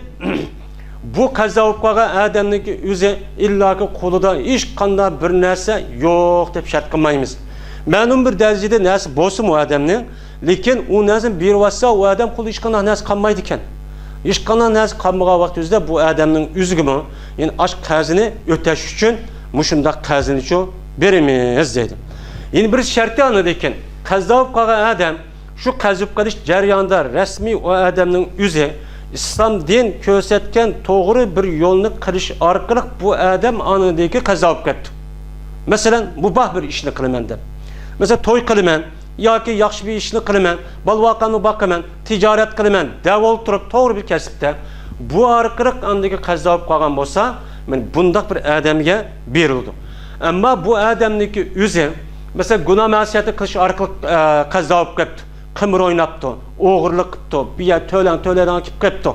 bu kazavıp kalan adamdaki yüze illaki koluda hiç kanda bir nerse yok dep şart kılmayımız. Benim bir derecede nerse bosum o adamın, lekin o nerse bir vasa o adam kolu hiç kanda nerse kalmaydı iken. Hiç kanda nerse kalmağa vakti yüzde bu adamın üzgümü, yani aşk kazını öteş için muşunda kazını şu berimiz dedim. Yani bir şartı anladıyken kazavıp kalan adam şu kazıp kalış ceryanda resmi o adamın yüze İslam din kösetken doğru bir yolunu kılış arkalık bu adam anındaki kazavıp gitti. Mesela bu bah bir işini kılımenden. Mesela toy kılımən, ya ki yaxşı bir işini kılımən, balvakanı bakımən, ticaret kılımən, devol turup doğru bir kesipte bu arkalık anındaki kazavıp kalgan bolsa, bundak bir adamga berildi. Ama bu adamdaki yüze, mesela günah masiyeti kılış arkalık kazavıp gitti. Kımır oynaptı, oğurluk kıptı, bir yer töle'den kip kıptı.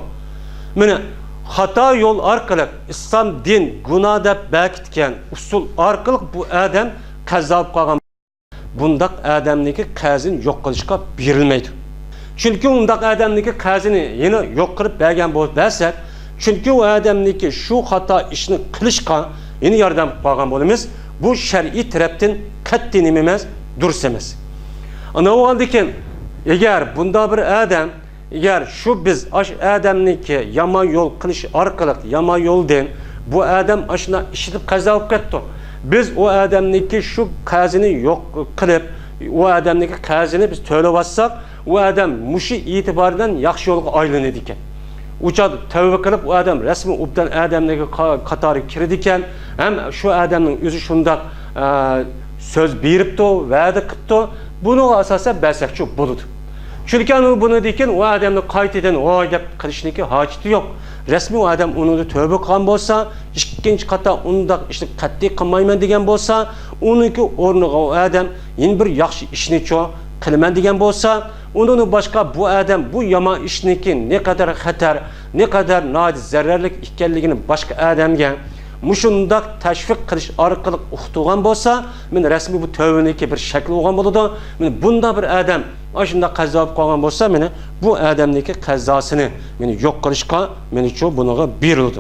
Hata yol arkalık, İslam din günahda bekitken usul arkalık bu adam kazavıp kalgan. Bundak adamdaki kazını yok kılışka berilmeydi. Çünkü bundak adamdaki kazını yine yok kılıp bergen bolup dersek, çünkü o adamdaki şu hata işini kılışka yine yardım kalgan bolumuz, bu şer'i taraftan kattinimimiz dursemez. Ana o halde eğer bunda bir adam, eğer şu biz adamniki yama yol kılış arkalık yama yol den, bu adam aşına işitip kazavıp gitti. Biz o adamniki şu kazını yok kılıp, o adamniki kazını biz töle bassak, o adam muşi itibarından yaxşı yolga aylanır diken. Uçad tövbe kılıp o adam resmi ubdan adamniki katarı kirdiken, hem şu adamın yüzü şunda söz beripti, va'da qıptı. Bunu asasa bəsəkçi buludu. Çünkü bunu diken o adamı kayıt eden o adam kılışındaki haceti yok. Resmi o adam onu tövbe kılan bolsa, ikinci kata onu da işte katli kılmayman degen bolsa, onunki ornuğa o adam yeni bir yaxşı işini çoğu kılman degen bolsa, onun başka bu adam bu yama işindeki ne kadar hatar, ne kadar nadiz zararlık ikkenligini başka adamga muşundaq təşviq qilish orqali uqtirgan bo'lsa, men rasmiy bu tövbeniki bir shakl bo'lgan bo'ladi. Men bunda bir odam ashunda qazo olib qolgan bo'lsa, meni bu odamniki qazosini meni yo'q qilishga meni cho bunaga berildi.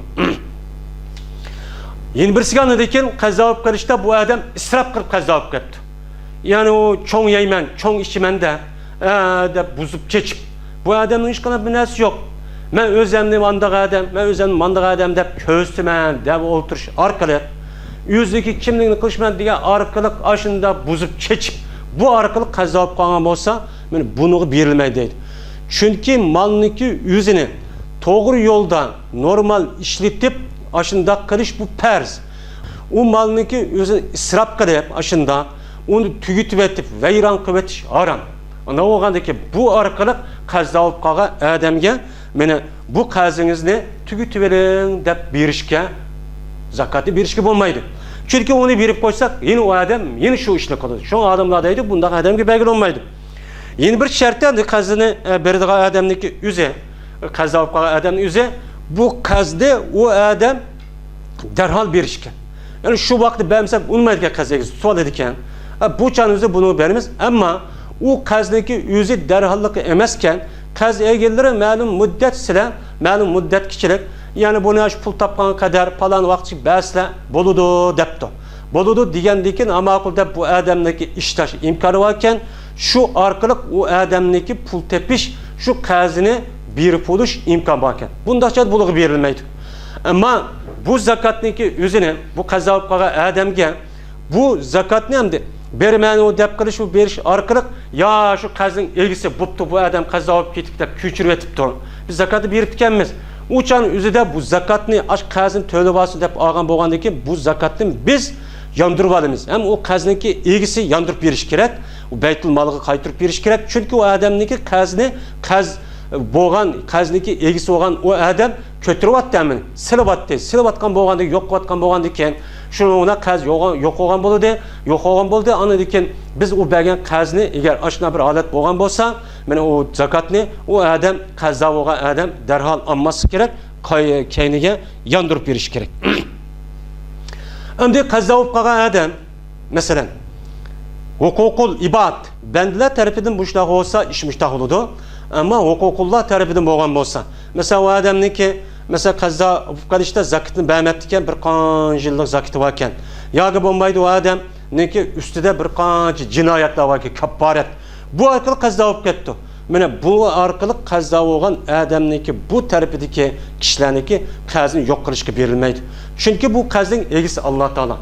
Yana birisiga ekan qazo olib qilishda bu odam isrof qilib qazo olib ketdi. Ya'ni u cho'ng yeyman, cho'ng ichiman deb buzib kechib. Bu odamning hech qanday bir narsa yo'q. Men o'zimni mandaq odam, men o'zimni mandaq odam deb ko'ztiman deb o'tirish orqali o'zligi kimligini qilishman degan orqali ashunda buzib kechib, bu orqali qazo olib qolgan bo'lsa, men buniga berilmaydi deydi. Chunki malniki o'zini to'g'ri yo'lda normal ishlatib ashunda qilish bu farz. U malniki o'zini isrof qilib ashunda uni tugitib etib vayron qilib etish harom. Ana o'g'andaki bu orqali qazo olib qolgan odamga meni bu qazingizni tugitib bering deb berishga, zakatni berishga bo'lmaydi. Chunki uni berib qo'ysak, yeni u odam yeni shu ishni qiladi. Shu odamlar deydi, bunday odamga belgilanmaydi. Yeni bir shartda qazni beradigan odamniki o'zi, qazo olib qolgan odamning o'zi bu qazni u odam darhol berishga. Ya'ni shu vaqtda bermasa unmaydigan qaziga savol ekan. Bu chanimizni buni beramiz, ammo u qazniki o'zi darholligi emaskan, qaz egillari ma'lum muddat sila, ma'lum muddat kichilik, ya'ni buni pul topgan qadar falan vaqtchi basla bo'ladi debdi. Bo'ladi degandan amaqul deb bu odamniki ishlash imkoni bor ekan, shu orqali u odamniki pul tepish, shu qazini berib bo'lish imkon bor ekan. Bundacha bulig'i berilmaydi. Ammo bu zakatniki o'zini bu qazo olib qolgan odamga bu zakatni hamda bermani o deb qilish u berish orqali yo shu qazning egisi bo'pti, bu odam qazo olib ketib deb ko'chirib etibdi. Biz zakatni berib ekanmiz. Uchan o'zida bu zakatni ash qazin to'lab olsin deb olgan bo'lgandan keyin bu zakatni biz yondirib olamiz. Ham u qazniki egisi yondirib berish kerak, u baytul moliga qaytarib berish kerak. Chunki u odamniki qazni bo'lgan, qazniki egisi bo'lgan u odam ko'tiryapti, silavatgan bo'lganda, yo'q qilayotgan bo'lgandan keyin shuna qaz yo'q bo'ldi, ana degan biz u bergan qazni agar ashuna bir holat bo'lgan bo'lsa, mana u zakatni u odam qazo bo'lgan odam darhol olmaslik kerak, keyniga yondirib berish kerak. Endi qazo bo'lib qolgan odam, masalan, huququl ibad bandalar tarafidan mushtaq bo'lsa, ish mushtaq bo'ladi. Ammo huququlloh tarafidan bo'lgan bo'lsa, masalan, u odamniki mesela qazo qilishda zakatni bermabdi ekan, bir qancha yillik zakati bor ekan. Yoki bo'lmaydi u odamniki ustida bir qancha jinoyatlar bor ekan, kapparat. Bu orqali qazo olib ketdi. Mana bu orqali qazo bo'lgan odamniki bu tarafidagi kishilarniki qazni yo'q qilishga berilmaydi. Chunki bu qazning egisi Alloh taolo.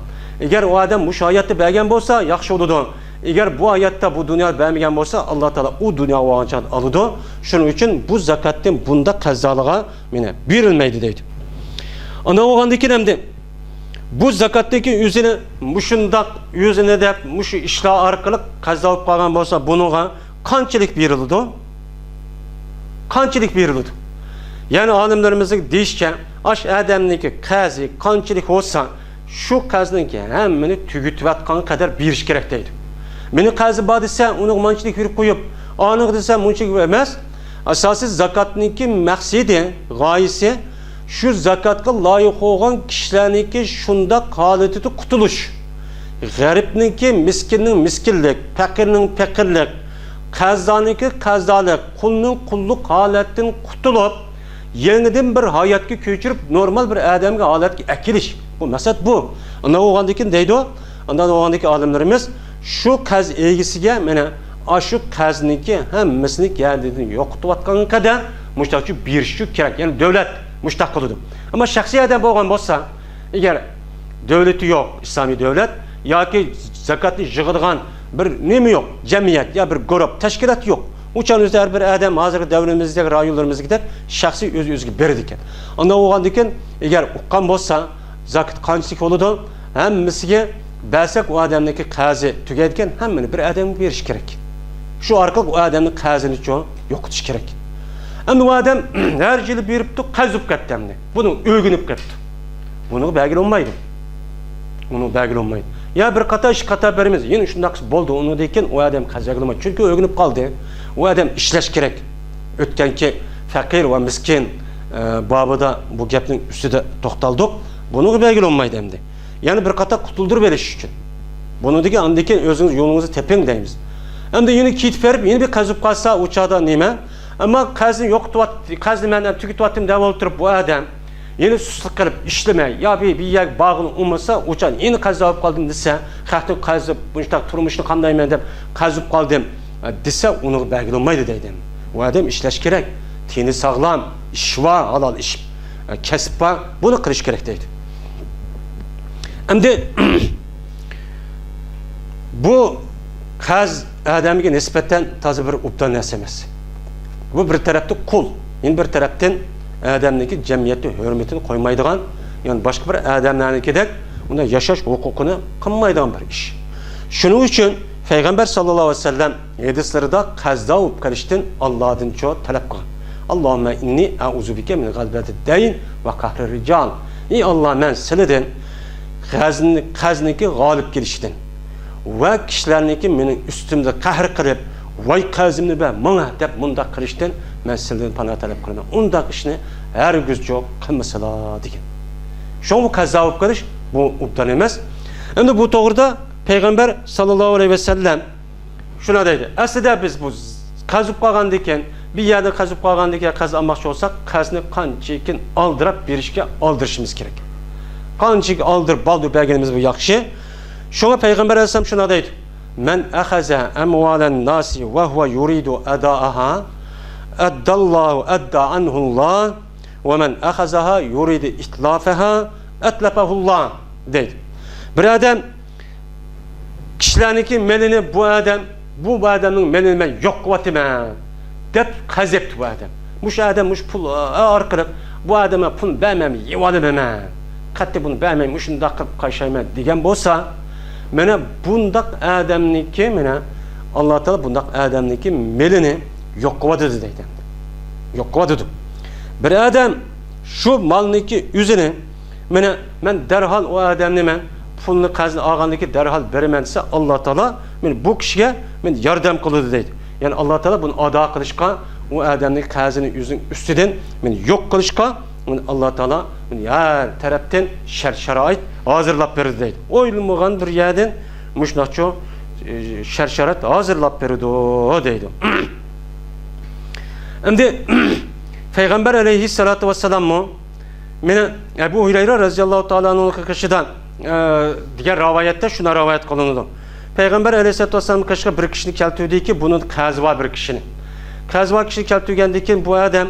Agar u odam mush hayotda bergan bo'lsa, yaxshi bo'ladi. Agar bu hayotda bu dunyo bermagan bo'lsa, Alloh taolo u dunyo vaqtini oladi. Shuning uchun bu zakatdan bunda qazoliga meni berilmaydi deydi. Ana o'g'andan keyin hamda bu zakatdagi o'zini mushundaq o'zini deb mush ishlar orqali qazo olib qolgan bo'lsa, buniga qanchalik beriladi? Qanchalik beriladi? Ya'ni olimlarimizning deyishcha, ash odamniki qazi qanchalik bo'lsa, shu qazniki hammani tugitayotgan qadar berish kerak deydi. Meni qazi bor desa, uni manchilik berib qo'yib, aniq desa, munchalik emas. Asosiy zakatniki maqsadi, g'oyasi shu zakatga loyiq bo'lgan kishilarniki shunda holatida qutulish. G'aribniki miskinning miskinlik, faqirning faqirlik, qazdoniki qazdolik, qulning qulluq holatdan qutulib, yangidan bir hayotga ko'chirib, normal bir odamga holatga akilish. Bu maqsad bu. Unda o'g'andikin deydi, unda o'g'andiki olimlarimiz shu qaz egisiga mana shu qazniki hammasini yerdan yo'qotayotgan qadar mushtaqchi berish kerak. Ya'ni davlat mushtaq qiladi. Ammo shaxsiy odam bo'lgan bo'lsa, agar davlati yo'q, islomiy davlat yoki zakatni yig'adigan bir nima yo'q, jamiyat ya bir guruh, tashkilot yo'q. Uchun o'zida har bir odam hozirgi davrimizda, rayonlarimizda shaxsiy o'z-o'ziga beradi ekan. Unda o'g'andan keyin agar uqqan bo'lsa, zakat qanchalik bo'ladi? Hammasiga bersak u odamniki qazi tugaydigan hammani bir odamga berish kerak. Shu orqali u odamning qazini yo'qotish kerak. Endi u odam har yil beribdi, qazib ketdi endi. Buni o'rganib ketdi. Buni belgilanmaydi. Uni belgilanmaydi. Ya bir qator beramiz. Yana shunday bo'ldi, uni degan u odam qazagilamaydi. Chunki o'rganib qoldi. U odam ishlash kerak. O'tganki faqir va miskin babida bu gapning ustida to'xtaldik. Bunu belgili olmaydı hem de. Yani bir kata kutuldur veriş için. Bunu deki andaki özünüz yolunuzu tepin deyimiz. Hem de yine kit verip yine bir kazıp kalsa uçağda nime. Ama kazın yok tuvat, kazın benden tüketvatım devam oturup bu adam yine susuzluk kılıp işleme ya bir yer bağını umasa uçan yine kazı alıp kaldım dese hatta kazı bunçta turmuşunu kanday men dep kazıp kaldım dese onu belgili olmaydı deydim. O adam işleş gerek. Tini sağlam, iş var, halal iş. Kesip var, bunu kılış gerek deydi. Hem de bu kaz adamga nisbeten taze bir uptan nesemesi. Bu bir tarafta kul, yine bir taraftan adamniki cemiyette hürmetini koymaydıgan, yani başka bir adamlarnikidek bunda yaşaş hukukunu kılmaydıgan bir iş. Şunun için Peygamber sallallahu aleyhi ve sellem hadislerinde kazda olup kalıştın Allah'ın çoğu talep kılın. Allahümme inni a'uzu bike min galbeti deyin ve kahri rical. Ey Allah men silidin kazniki galip geliştin. Ve kişilerniki menin üstümde kahri kırıp vay kazimni be mına dep munda kılıştın men silidin pana talep kılın. Onda işini her güz çok kılmasıla deyin. Şu bu kazda olup kalış bu uptan emez. Hem bu doğruda Peygamber sallallahu aleyhi ve sellem şuna dedi. Aslında biz bu kazıp kalgandayken bir yerde kazıp kalgandayken kaz almakçı olsak kazını kançıkin aldırıp bir işe aldırışımız gerek. Kançık aldır baldır belgenimiz bu yakşı. Şuna Peygamber aleyhisselam şuna dedi. Men ahaza emvalen nasi ve huve yuridu eda'aha eddallahu edda anhullah ve men ahazaha yuridu itlafeha etlefehullah dedi. Bir adam kişilerniki melini bu adamın melini yok vatime dep kazepti bu adam. Muş adam muş pul arkırıp bu adama pul vermem yivalımeme katte bunu vermem muşun dakıp kaşayma degen bolsa mene bundak adamniki mene Allah Teala bundak adamniki melini yok vatıdı deydi. Yok vatıdı. Bir adam şu malniki üzerine mene men derhal o adamni men pulunu kazını ağandaki derhal veremezse Allah Teala bu kişiye yardım kıldı deydi. Yani Allah Teala bunu ada kılışka o adamdaki kazını yüzün üstüden yok kılışka Allah Teala her taraftan şerait hazırlap verir deydi. Oylumuğan bir yerden muşnaço şerait hazırlap verirdi o deydi. Şimdi Peygamber aleyhissalatu vesselam mı Ebu Hureyre radıyallahu ta'ala'nın kışıdan diğer rivayette şuna rivayet kılındı. Peygamber aleyhissalatu vesselam kışka bir kişini keltüydü ki bunun kazva bir kişinin. Kazva kişini keltügendeki bu adam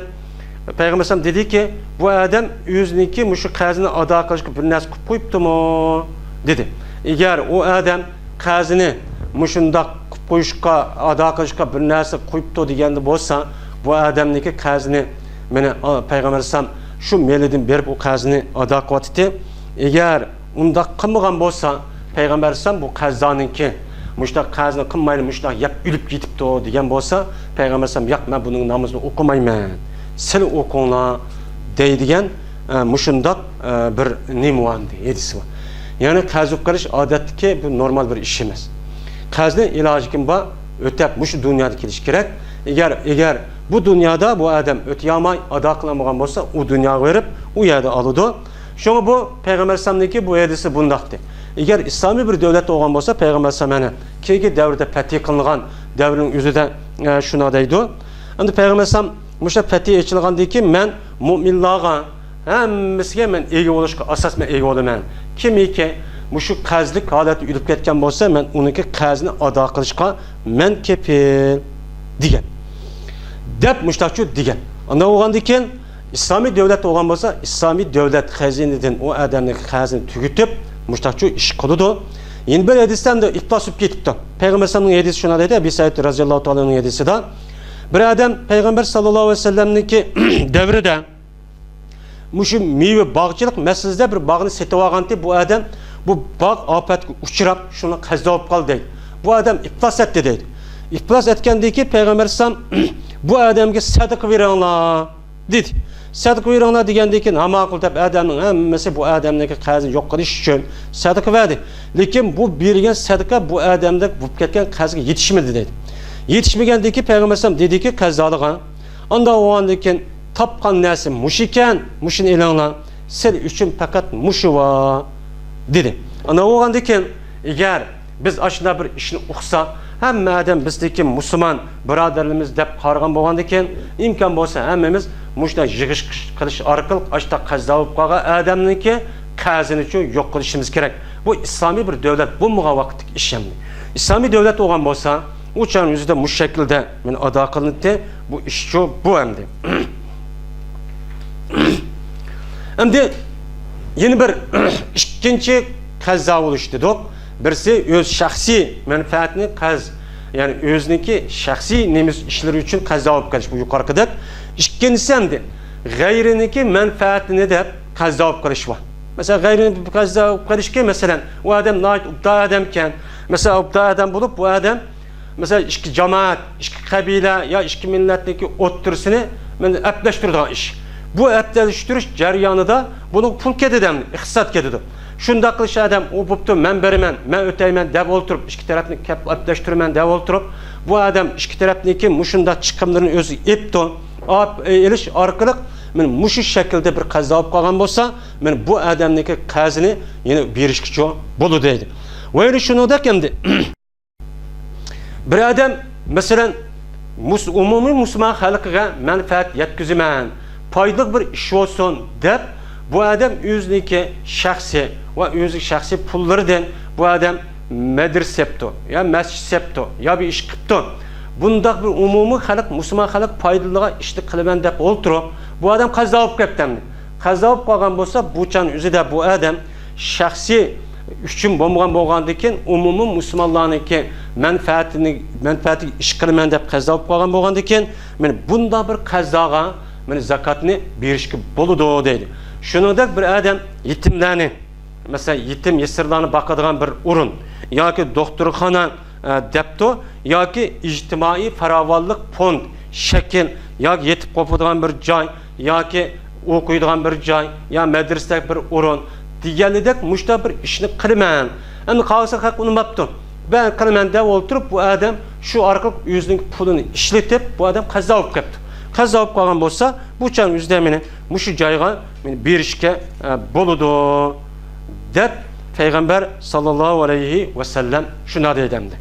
Peygamber sallam dedi ki bu adam yüzüneki muşu kazını ada kılışka bir nas koyuptu mu dedi. Eğer o adam kazını muşunda koyuşka ada kılışka bir nas koyuptu degende bolsa bu adamdaki kazını mene Peygamber sallam şu melidin berip o kazını ada kıvatı eğer unda kılmagan bolsa Peygamber sallam bu kazanınki muşta kazını kılmayın muşta yap ülüp gitipti o degen bolsa Peygamber sallam yak ben bunun namazını okumayman sil okuna deydigen muşundak bir nimuandı edisi var. Yani kazıp kılış adetki bu normal bir iş emas. Kazını ilacı kim ba ötep muşu dünyada keliş gerek. Eğer bu dünyada bu adam öteyamay ada kılamagan bolsa o dünyaya verip o yerde alıdı. Şunu bu Peygamber sallam'daki bu hadisi bundaktı. Eğer İslami bir devlet olgan bolsa Peygamber sallam'ın keyki devrde fethi kılıngan devrin yüzüde şuna deydi. Şimdi Peygamber sallam muşa fethi eçilgandan ki men mu'minlarga hemmisiga men ega oluşqa asas men ega olaman. Kimiki muşu qazlik holati yurib ketgan bolsa men uniki qazni ado qilishga men kepil degan. Dep muştachu degan. Anda olgandan keyin İslami devlet olgan bolsa İslami devlet xazineden o adamning qazini tugutib muştachu ish qiladi. Endi bir hadisdan da iflasib ketibdi. Peygamber sallamning hadisi shuna deydi. Abi Said radhiyallohu ta'alaning hadisida bir adam Peygamber sallallahu aleyhi ve sellem'ninki devrede muşu meyve bağçılık meselesinde bir bağını setip algandı. Bu adam bu bağ afetke uçurap şunu qazda olib qoldi deydi. Bu adam iflas etdi deydi. İflas etkendeki Peygamber sallam bu adamga sadaqa beringlar dedi. Sadaqa beringlar degendeki namaqul deb adamning hammasi bu adamniki qazini yo'q qilish uchun sadaqa verdi. Lekin bu bergan sadaqa bu adamda bo'lib ketgan qazga yetishmadi deydi. Yetişmegandeki Peygamber sallam dedi ki qazdalıgan anda oğandan tapkan narsa mush ekan mushini elanglar Sil üçün faqat muşu va dedi. Ana oğandan keyin eğer biz aşına bir işni uqsa, hamma adam bizdeki musulmon birodarlarimiz deb qaragan bo'lgandan keyin imkon bo'lsa hammamiz mushda yig'ish qilish orqali ashta qazo bo'lib qolgan odamniki qazini chu yo'q qilishimiz kerak. Bu islomiy bir davlat bo'lmagan vaqtdagi ish ham. İslami devlet olan bo'lsa, uçan yüzde bu şekilde men ado qilindi. Bu ish chu bu hamdi. Endi yeni bir ikkinchi qazo bo'lishdi deb. Birisi öz shaxsiy manfaatini yani o'ziniki shaxsiy nemiz ishlari uchun qazo olib qilish bu yuqorqidek. Ikkinchisi endi g'ayriniki manfaatini deb qazo olib qilish bor. Mesela g'ayriniki qazo olib qilishga masalan, u odam noit ubda odamkan, mesela ubda odam bo'lib, bu odam mesela ikki jamoat, ikki qabila ya ikki millatniki o'ttirsini men aplashtiradigan ish. Bu aplashtirish jarayonida buni pul ketadi, iqtisod ketadi. Shunda qilish adam u bo'pti, men beraman, men o'tayman deb o'tirib, ikki tarafni aplashtirman deb o'tirib, bu odam ikki tarafniki mushunda chiqimlarni o'zi epdi, elish orqali men mushu shaklda bir qazo olib qolgan bo'lsa, men bu odamniki qazini yana berishga bo'ladi deydi. Va yana shuningdek endi bir odam masalan umumiy musulmon xalqiga manfaat yetkazaman, foydali bir ish olsun deb bu adam o'ziniki shaxsiy va o'zi shaxsiy pullaridan bu adam madrasa septo ya masjid septo ya bir ish qilibdi. Bundaq bir umumiy xalq, musulmon xalq foydaliga ishni qilaman deb o'ltirib, bu adam qazo olib ketdi. Qazo olib qolgan bo'lsa, bu chan o'zida bu adam shaxsiy uchun bo'lgandan keyin umumiy musulmonlarniki manfaati ish qilaman deb qazo olib qolgan bo'lgandan keyin, men bunda bir qazoga men zakatni berishga bo'ladi deydi. Shuningdek bir adam yetimlarni, mesela yetim yesirlarni boqadigan bir o'rin yoki doktorxona debto yoki ijtimoiy farovonlik fond shakl yoki yetib qoladigan bir joy yoki o'qiydigan bir joy ya madrasadagi bir o'rin deganidek mushta bir ishni qilaman. Endi qolsa haq unmabdi. Ben qilaman deb o'tirib bu odam shu orqali o'zining pulini ishlatib bu odam qazo olib ketdi. Qazo olib qolgan bo'lsa, bu chan o'zida meni mushu joyga men berishga bo'ladi deb Peygamber sallallahu aleyhi ve sellem shuna deydimdi.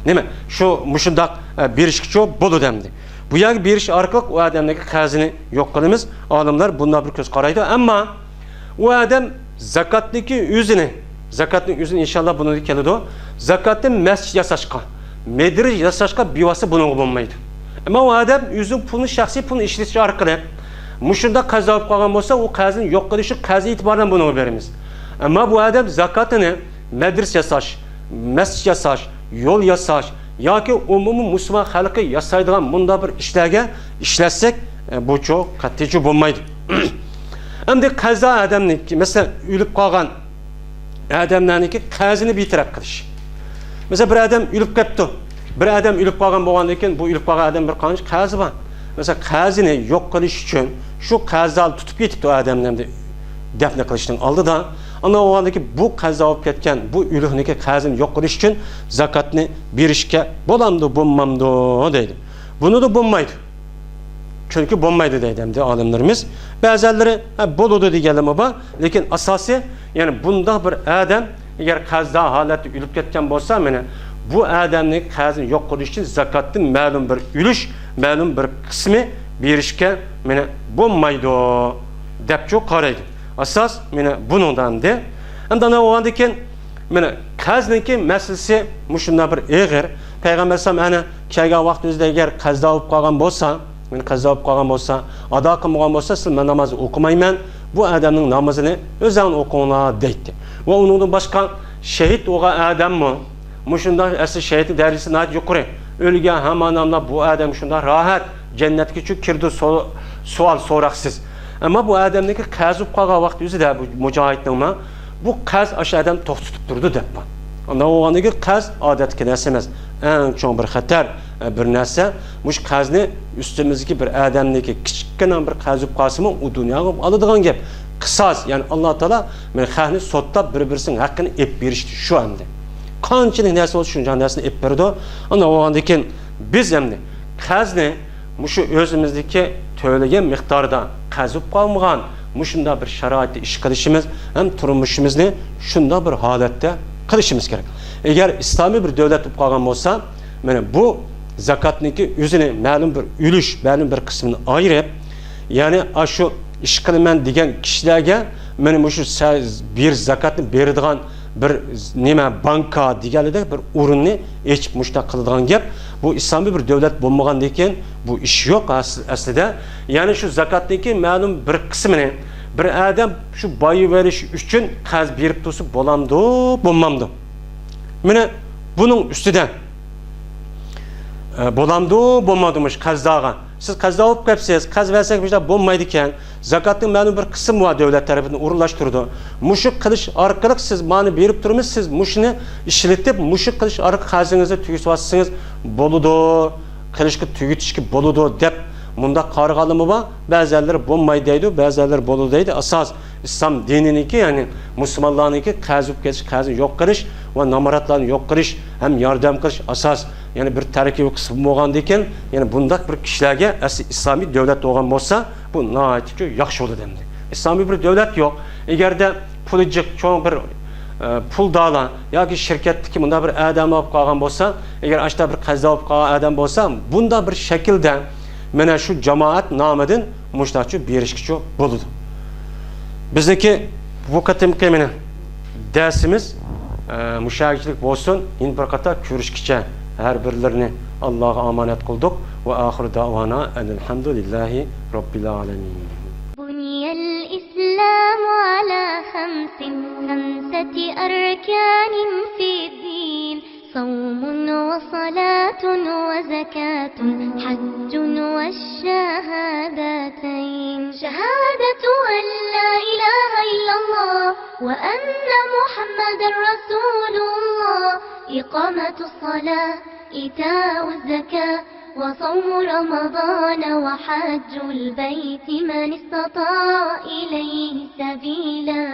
Nima? Shu mushundaq berishga bo'ladi demdi. Bu yerga berish orqali u odamning qazini yo'q qilamiz. Olimlar bundan bir ko'z qaraydi. Ammo u odam zakatniki o'zini inshaalloh buni keladi. Zakatni masjid yasashga, medrij yasashga bevasi buni bo'lmaydi. Ama o adam o'zining pulni, shaxsiy pulni ishlatish orqali mushunda qazo olib qolgan bo'lsa, u qazini yo'q qilishi qazi e'tiboran buni beramiz. Ama bu adam zakatini madrasa yasash, masjid yasash, yo'l yasash yoki umumiy musulmon xalqi yasaydigan bunda bir ishlarga ishlatsak, bu çok qattiq bo'lmaydi. Endi qazo odamniki, masalan, o'lib qolgan odamlarniki qazini betaraf qilish. Mesela bir adam o'lib ketdi. Bir adam o'lib qolgan bo'lgandan keyin bu o'lib qolgan odam bir qancha qazi bor. Mesela qazini yo'q qilish uchun shu qazini tutib ketibdi odamlarni dafn qilishning oldida, ana o'g'andagi bu qazo olib ketgan bu o'likniki qazini yo'q qilish uchun zakatni berishga bo'lamdi, bo'lmamdi deydi. Buni da bo'lmaydi. Chunki bo'lmaydi deydi olimlarimiz. Ba'zilari bo'ladi deganlar bor, lekin asosiy, ya'ni bunda bir odam agar qazo holatda o'lib ketgan bo'lsa, mana bu adamning qazini yo'q qilish uchun zakatning ma'lum bir ulush, ma'lum bir qismi berishga mana bo'lmaydi deb qaraydi. Asas mana buningdan de. Endi o'g'andan keyin mana qazniki masalasi mushunda bir eg'ir. Payg'ambar sollallohu alayhi vasallam ana kelgan vaqt o'zida agar qazo olib qolgan bo'lsa, men qazo olib qolgan bo'lsa, ado qilmagan bo'lsa, siz men namoz o'qimayman, bu odamning namozini o'zing o'qinglar deydi. Va uningdan boshqa shahid o'g'an odammi? Mushunda asl shahidning darajasi nat yuqori. O'lgan hamonamla bu odam shunda rohat jannatga kirdi, savol so'raqsiz. Ama bu adamniki qaz olib qolgan vaqt o'zida bu mujohidning bu qaz o'sha odam to'xtatib turdi deb. Unda o'g'aniga qaz odatga narsa emas. Eng chong bir xatar bir narsa. Mush qazni ustimizga bir odamniki kichkina bir qaz olib qolsa-mu, u dunyoga oladigan gap. Qisos, ya'ni Alloh taolo men xalqni sotlab bir-birisining haqqini ep berishdi shu endi. Qanchalik narsa bo'lsa shuncha narsani ep berdi. Unda o'g'andan keyin biz endi qazni mushu o'zimizdagi to'lagan miqdorda qazib qolmagan mushunda bir sharoitda ish qilishimiz ham turmushimizni shunda bir holatda qilishimiz kerak. Agar islomiy bir davlat bo'lib qolgan bo'lsa, mana bu zakatniki o'zini ma'lum bir ulush, ma'lum bir qismini ayirib, ya'ni shu ish qilaman degan kishilarga mana shu bir zakatni beradigan bir nima banka deganida bir o'rinni echib mushtaq qiladigan gap. Bu islomiy bir davlat bo'lmagandan keyin bu ish yo'q aslida. Ya'ni shu zakatniki ma'lum bir qismini bir odam shu boyi verish uchun qarz berib tursa bo'lamdi, bo'lmamdi. Mana buning ustidan bo'lamdi, bo'lmadimish qarzdagan. Siz qarzda olib kelsangiz, qarz versak bizda bo'lmaydi ekan. Zakatning ma'lum bir qismi bor davlat tarafidan o'rinlashtirdi. Mushuk qilish orqali siz ma'ni berib turmiz, siz mushuni ishlatib, mushuk qilish orqali qarzingizni tugatsangiz bo'ladi, qilishga tugatishga bo'ladi deb bunda qarg'alimi bor. Ba'zilar bo'lmaydi deydi, ba'zilar bo'ladi deydi. Asos islom dininiki, ya'ni musulmonlarniki qarz olib ketish, qarzni yo'q qilish va namoratlarni yo'q qilish, ham yordam qilish asos. Yani bir tarkibi qismi bo'lgandan keyin, yani bundaq bir kishilarga asli islomiy davlat bo'lgan bo'lsa, bu nihoyatda yaxshi bo'ladi endi. Islomiy bir davlat yo'q. Agarda puli jiq cho'ng bir pul dala yoki shirkatdagi bunda bir odam olib qolgan bo'lsa, agar ashta bir qarz olib qolgan odam bo'lsa, bunda bir shaklda mana shu jamoat nomidan mushtaqchi berishkichi bo'ladi. Bizniki bu qatimki mana darsimiz mushakilik bo'lsin, endi bir qator ko'rishkicha her birlerini Allah'a emanet kıldık ve ahir davana elhamdülillahi rabbil alemin. Buniyal İslam ala khamsati arkanin fid din. Savmun ve salatun ve zakatun, haccun ve şehadatayn. Şehadatu en la ilahe illallah ve enne Muhammeden Resulullah. İqamatu salat, إيتاء الزكاة وصوم رمضان وحج البيت من استطاع إليه سبيلا.